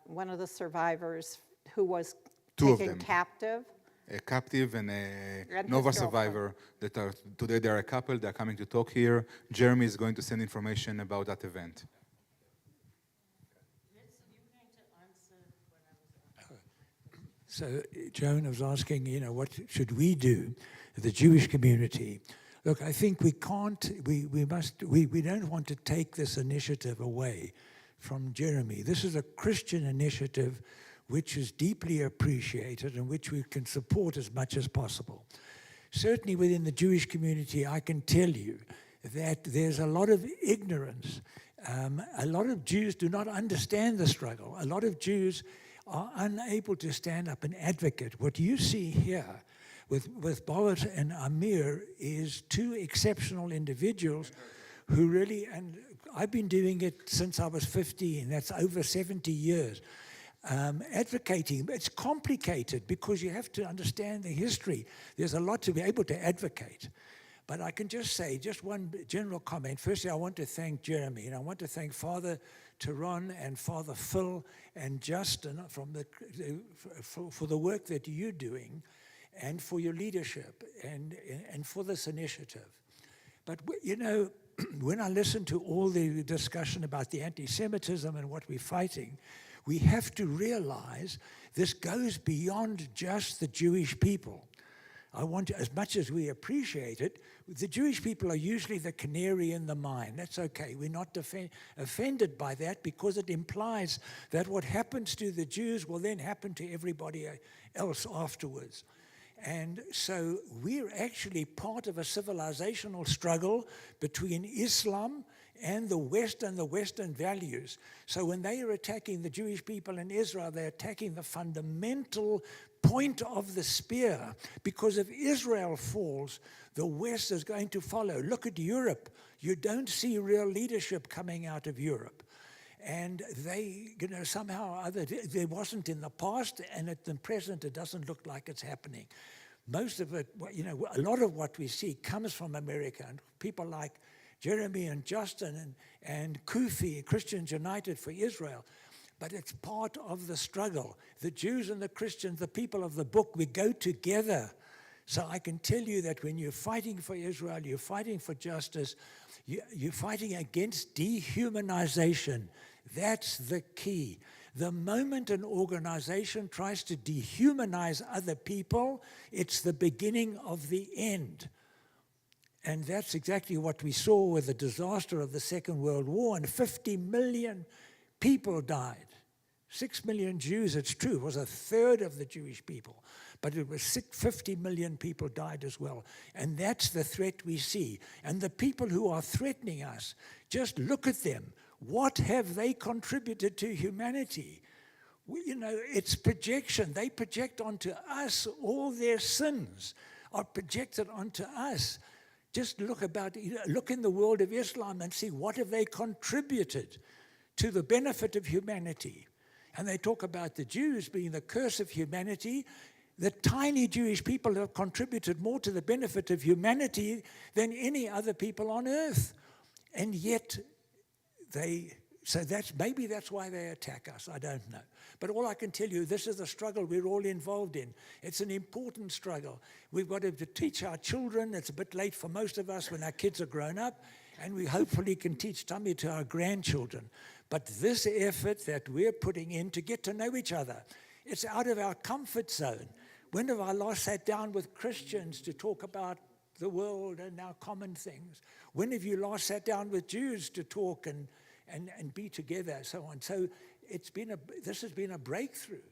one of the survivors who was taken captive. A captive and a And Nova his survivor that are today they're a couple. They're coming to talk here. Jeremy is going to send information about that event. So Joan was asking, what should we do, the Jewish community? Look, I think we don't want to take this initiative away from Jeremy. This is a Christian initiative which is deeply appreciated and which we can support as much as possible. Certainly within the Jewish community, I can tell you that there's a lot of ignorance. A lot of Jews do not understand the struggle. A lot of Jews are unable to stand up and advocate. What you see here with Boaz and Amir is two exceptional individuals who really, and I've been doing it since I was 15, that's over 70 years, advocating. It's complicated because you have to understand the history. There's a lot to be able to advocate. But I can just say, just one general comment. Firstly, I want to thank Jeremy, and I want to thank Father Teron and Father Phil and Justin for the work that you're doing and for your leadership and for this initiative. But, when I listen to all the discussion about the anti-Semitism and what we're fighting, we have to realize this goes beyond just the Jewish people. I want to, as much as we appreciate it, the Jewish people are usually the canary in the mine. That's okay. We're not offended by that because it implies that what happens to the Jews will then happen to everybody else afterwards. And so we're actually part of a civilizational struggle between Islam and the West and the Western values. So when they are attacking the Jewish people in Israel, they're attacking the fundamental point of the spear. Because if Israel falls, the West is going to follow. Look at Europe. You don't see real leadership coming out of Europe. And they, somehow or other, there wasn't in the past, and at the present, it doesn't look like it's happening. Most of it, a lot of what we see comes from America, and people like Jeremy and Justin and Kufi, Christians United for Israel. But it's part of the struggle. The Jews and the Christians, the people of the book, we go together So I can tell you that when you're fighting for Israel, you're fighting for justice, you're fighting against dehumanization. That's the key. The moment an organization tries to dehumanize other people, it's the beginning of the end. And that's exactly what we saw with the disaster of the Second World War, and 50 million people died. 6 million Jews, it's true, it was a third of the Jewish people, but it was 50 million people died as well. And that's the threat we see. And the people who are threatening us, just look at them. What have they contributed to humanity? It's projection. They project onto us all their sins are projected onto us. Just look in the world of Islam and see what have they contributed to the benefit of humanity. And they talk about the Jews being the curse of humanity. The tiny Jewish people have contributed more to the benefit of humanity than any other people on earth. And yet maybe that's why they attack us, I don't know. But all I can tell you, this is a struggle we're all involved in. It's an important struggle. We've got to teach our children. It's a bit late for most of us when our kids are grown up, and we hopefully can teach tummy to our grandchildren. But this effort that we're putting in to get to know each other, it's out of our comfort zone. When have I last sat down with Christians to talk about the world and our common things? When have you last sat down with Jews to talk and be together, so on? So this has been a breakthrough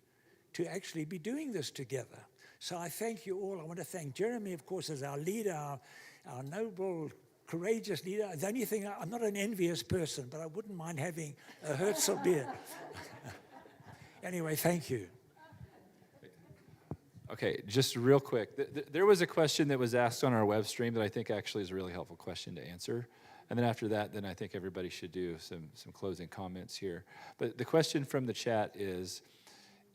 to actually be doing this together. So I thank you all. I want to thank Jeremy, of course, as our leader, our noble, courageous leader. The only thing, I'm not an envious person, but I wouldn't mind having a Herzl beer. Anyway, thank you. Okay, just real quick. There was a question that was asked on our web stream that I think actually is a really helpful question to answer. And then after that, then I think everybody should do some closing comments here. But the question from the chat is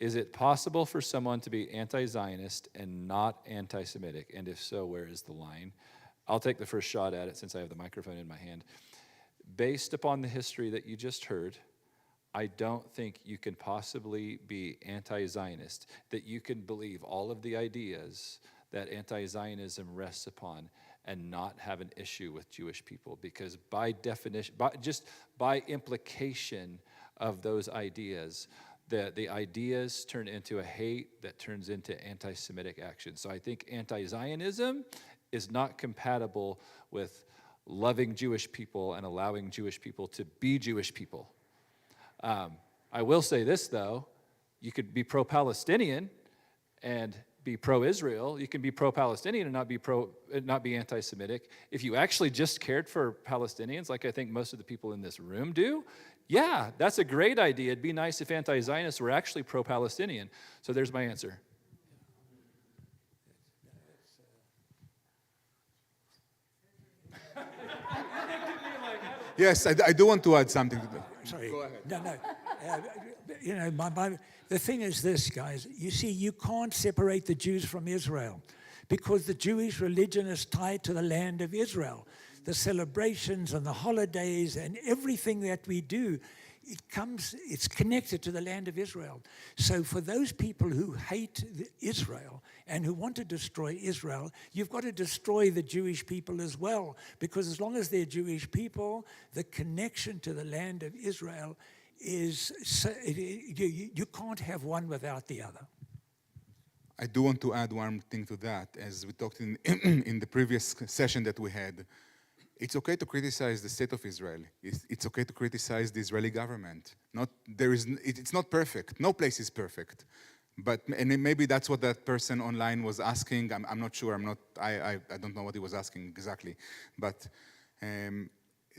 it possible for someone to be anti-Zionist and not anti-Semitic? And if so, where is the line? I'll take the first shot at it since I have the microphone in my hand. Based upon the history that you just heard, I don't think you can possibly be anti-Zionist, that you can believe all of the ideas that anti-Zionism rests upon and not have an issue with Jewish people, because by definition, by implication of those ideas, the ideas turn into a hate that turns into anti-Semitic action. So I think anti-Zionism is not compatible with loving Jewish people and allowing Jewish people to be Jewish people. I will say this, though. You could be pro-Palestinian and be pro-Israel. You can be pro-Palestinian and not be anti-Semitic. If you actually just cared for Palestinians, like I think most of the people in this room do, yeah, that's a great idea. It'd be nice if anti-Zionists were actually pro-Palestinian. So there's my answer. Yes, I do want to add something to that. Sorry. Go ahead. No. The thing is this, guys. You see, you can't separate the Jews from Israel because the Jewish religion is tied to the land of Israel. The celebrations and the holidays and everything that we do, it's connected to the land of Israel. So for those people who hate Israel and who want to destroy Israel, you've got to destroy the Jewish people as well, because as long as they're Jewish people, the connection to the land of Israel is, you can't have one without the other. I do want to add one thing to that. As we talked in the previous session that we had, it's okay to criticize the state of Israel. It's okay to criticize the Israeli government. It's not perfect. No place is perfect. And maybe that's what that person online was asking. I'm not sure. I don't know what he was asking exactly. But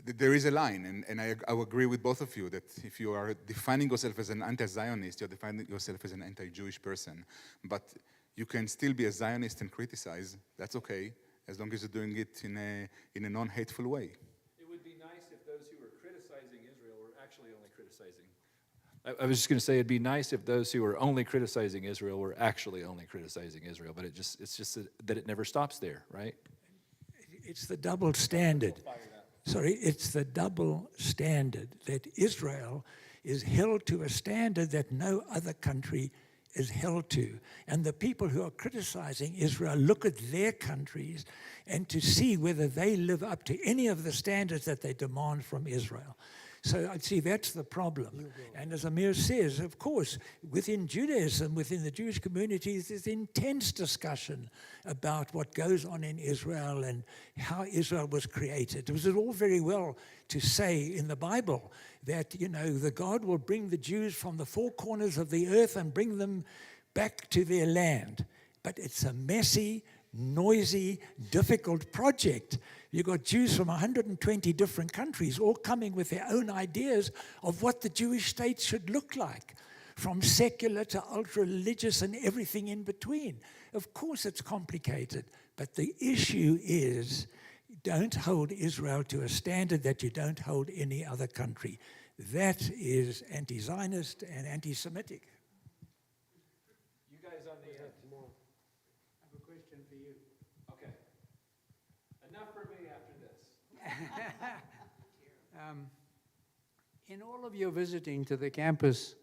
there is a line, and I agree with both of you that if you are defining yourself as an anti-Zionist, you're defining yourself as an anti-Jewish person. But you can still be a Zionist and criticize. That's okay, as long as you're doing it in a non-hateful way. It would be nice if those who were criticizing Israel were actually only criticizing. I was just going to say it'd be nice if those who were only criticizing Israel were actually only criticizing Israel, but it's just that it never stops there, right? It's the double standard. It's the double standard that Israel is held to a standard that no other country is held to. And the people who are criticizing Israel look at their countries and to see whether they live up to any of the standards that they demand from Israel. So I'd see that's the problem. And as Amir says, of course, within Judaism, within the Jewish communities, there's intense discussion about what goes on in Israel and how Israel was created. It was all very well to say in the Bible that, the God will bring the Jews from the four corners of the earth and bring them back to their land. But it's a messy, noisy, difficult project. You've got Jews from 120 different countries all coming with their own ideas of what the Jewish state should look like, from secular to ultra-religious and everything in between. Of course it's complicated, but the issue is don't hold Israel to a standard that you don't hold any other country. That is anti-Zionist and anti-Semitic. You guys on the end. I have a question for you. Okay. Enough for me after this. In all of your visiting to the campus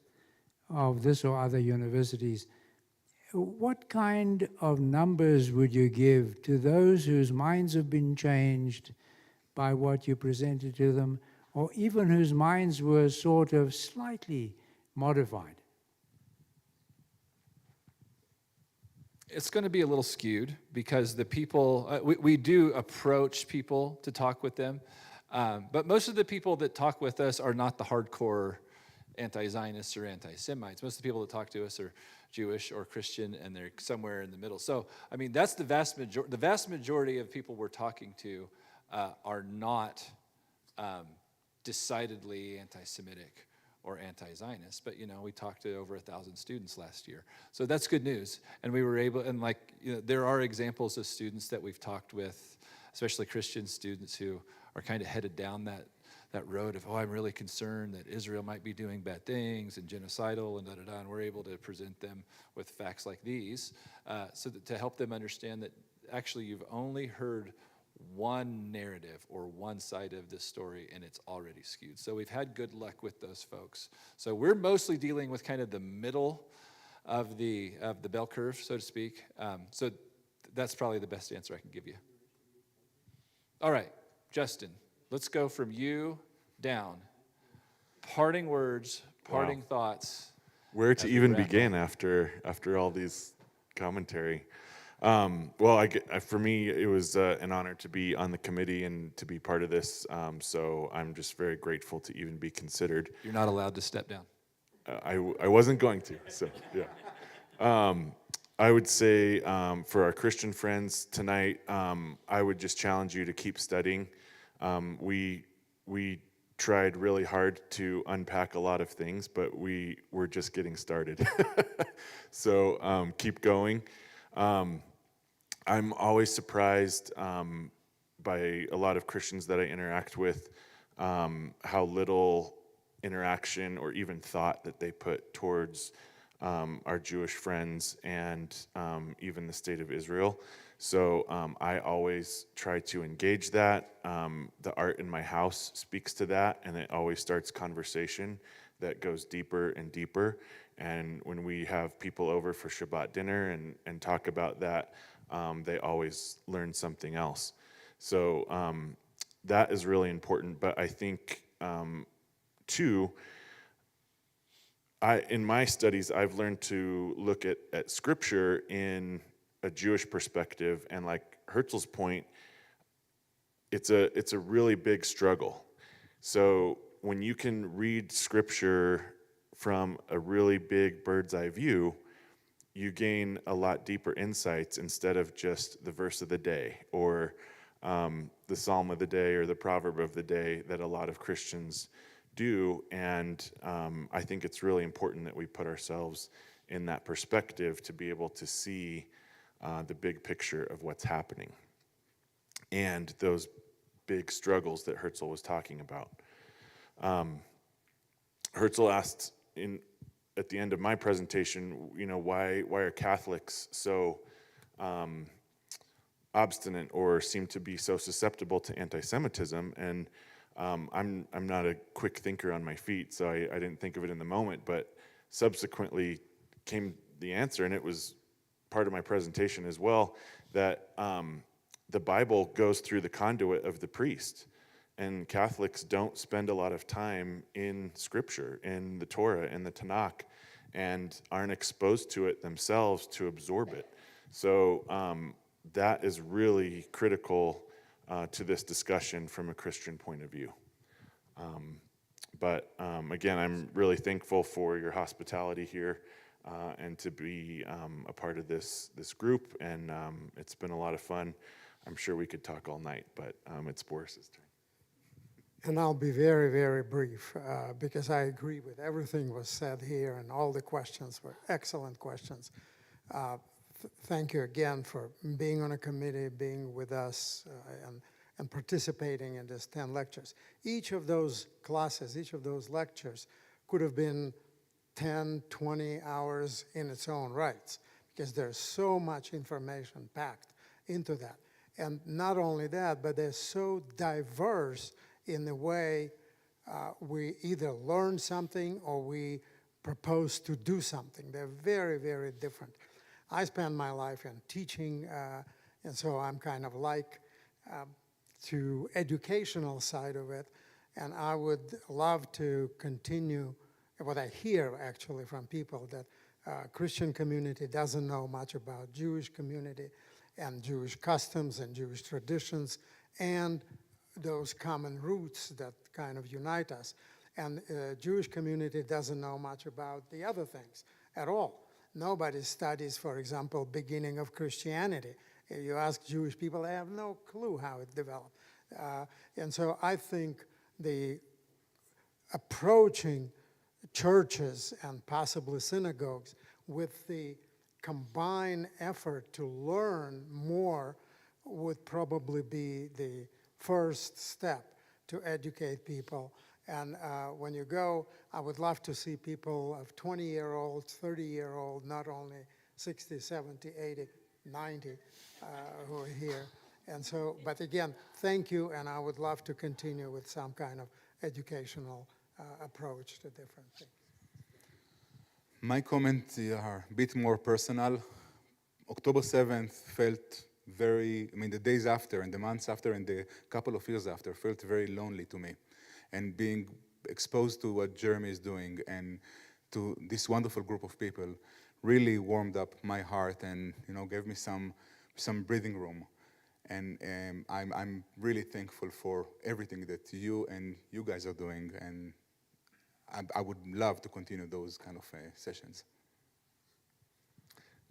of this or other universities, what kind of numbers would you give to those whose minds have been changed by what you presented to them, or even whose minds were sort of slightly modified? It's going to be a little skewed because the people, we do approach people to talk with them, but most of the people that talk with us are not the hardcore anti-Zionists or anti-Semites. Most of the people that talk to us are Jewish or Christian, and they're somewhere in the middle. So, I mean, that's the vast majority of people we're talking to are not decidedly anti-Semitic or anti-Zionist, but we talked to over 1,000 students last year. So that's good news. And we were able, and there are examples of students that we've talked with, especially Christian students who are kind of headed down that road of, I'm really concerned that Israel might be doing bad things and genocidal and da-da-da, and we're able to present them with facts like these so that to help them understand that actually you've only heard one narrative or one side of this story, and it's already skewed. So we've had good luck with those folks. So we're mostly dealing with kind of the middle of the bell curve, so to speak. So that's probably the best answer I can give you. All right, Justin, let's go from you down. Parting words, parting thoughts. Where to even begin after all these commentary? Well, for me, it was an honor to be on the committee and to be part of this. So I'm just very grateful to even be considered. You're not allowed to step down. I wasn't going to, so yeah. I would say for our Christian friends tonight, I would just challenge you to keep studying. We tried really hard to unpack a lot of things, but we're just getting started. So keep going. I'm always surprised by a lot of Christians that I interact with, how little interaction or even thought that they put towards our Jewish friends and even the state of Israel. So I always try to engage that. The art in my house speaks to that, and it always starts conversation that goes deeper and deeper. And when we have people over for Shabbat dinner and talk about that, they always learn something else. So that is really important. But I think, too, in my studies, I've learned to look at Scripture in a Jewish perspective. And like Herzl's point, it's a really big struggle. So when you can read Scripture from a really big bird's eye view, you gain a lot deeper insights instead of just the verse of the day or the psalm of the day or the proverb of the day that a lot of Christians do. And I think it's really important that we put ourselves in that perspective to be able to see the big picture of what's happening and those big struggles that Herzl was talking about. Herzl asked at the end of my presentation, why are Catholics so obstinate or seem to be so susceptible to anti-Semitism? And I'm not a quick thinker on my feet, so I didn't think of it in the moment, but subsequently came the answer, and it was part of my presentation as well, that the Bible goes through the conduit of the priest. And Catholics don't spend a lot of time in Scripture, in the Torah, in the Tanakh, and aren't exposed to it themselves to absorb it. So that is really critical to this discussion from a Christian point of view. But again, I'm really thankful for your hospitality here and to be a part of this group. And it's been a lot of fun. I'm sure we could talk all night, but it's Boris's turn. And I'll be very, very brief because I agree with everything was said here, and all the questions were excellent questions. Thank you again for being on a committee, being with us, and participating in these 10 lectures. Each of those classes, each of those lectures could have been 10, 20 hours in its own rights, because there's so much information packed into that. And not only that, but they're so diverse in the way we either learn something or we propose to do something. They're very, very different. I spend my life in teaching, and so I'm kind of like to educational side of it, and I would love to continue what I hear actually from people, that Christian community doesn't know much about Jewish community and Jewish customs and Jewish traditions and those common roots that kind of unite us. And Jewish community doesn't know much about the other things at all. Nobody studies, for example, beginning of Christianity. You ask Jewish people, they have no clue how it developed. And so I think the approaching churches and possibly synagogues with the combined effort to learn more would probably be the first step to educate people. And when you go, I would love to see people of 20-year-olds, 30-year-old, not only 60, 70, 80, 90 who are here. And so, but again, thank you, and I would love to continue with some kind of educational approach to different things. My comments are a bit more personal. October 7th felt very, the days after and the months after and the couple of years after felt very lonely to me. And being exposed to what Jeremy is doing and to this wonderful group of people really warmed up my heart and gave me some breathing room. And I'm really thankful for everything that you and you guys are doing, and I would love to continue those kind of sessions.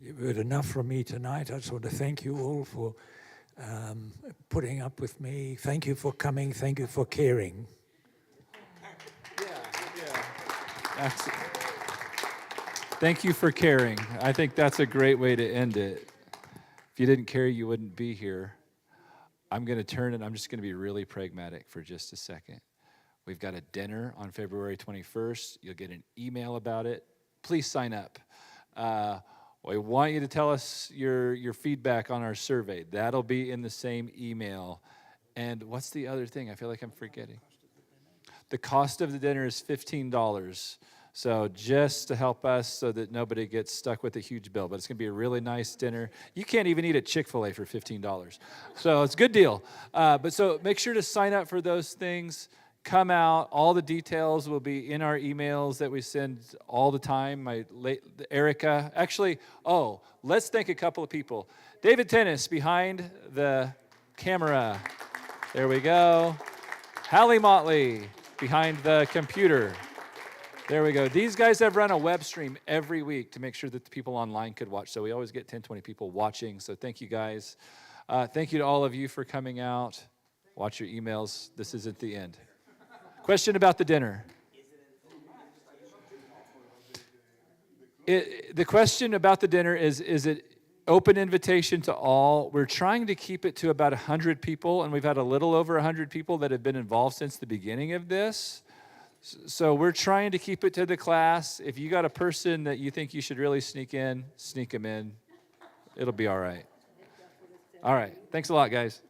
You've heard enough from me tonight. I just want to thank you all for putting up with me. Thank you for coming. Thank you for caring. Thank you for caring. I think that's a great way to end it. If you didn't care, you wouldn't be here. I'm going to turn and I'm just going to be really pragmatic for just a second. We've got a dinner on February 21st. You'll get an email about it. Please sign up. We want you to tell us your feedback on our survey. That'll be in the same email. And what's the other thing? I feel like I'm forgetting. The cost of the dinner is $15. So just to help us so that nobody gets stuck with a huge bill. But it's going to be a really nice dinner. You can't even eat at Chick-fil-A for $15. So it's a good deal. But so make sure to sign up for those things. Come out. All the details will be in our emails that we send all the time. Erica. Actually, let's thank a couple of people. David Tennis behind the camera. There we go. Hallie Motley behind the computer. There we go. These guys have run a web stream every week to make sure that the people online could watch. So we always get 10, 20 people watching. So thank you guys. Thank you to all of you for coming out. Watch your emails. This isn't the end. Question about the dinner. The question about the dinner is it open invitation to all? We're trying to keep it to about 100 people, and we've had a little over 100 people that have been involved since the beginning of this. So we're trying to keep it to the class. If you got a person that you think you should really sneak them in. It'll be all right. All right. Thanks a lot, guys.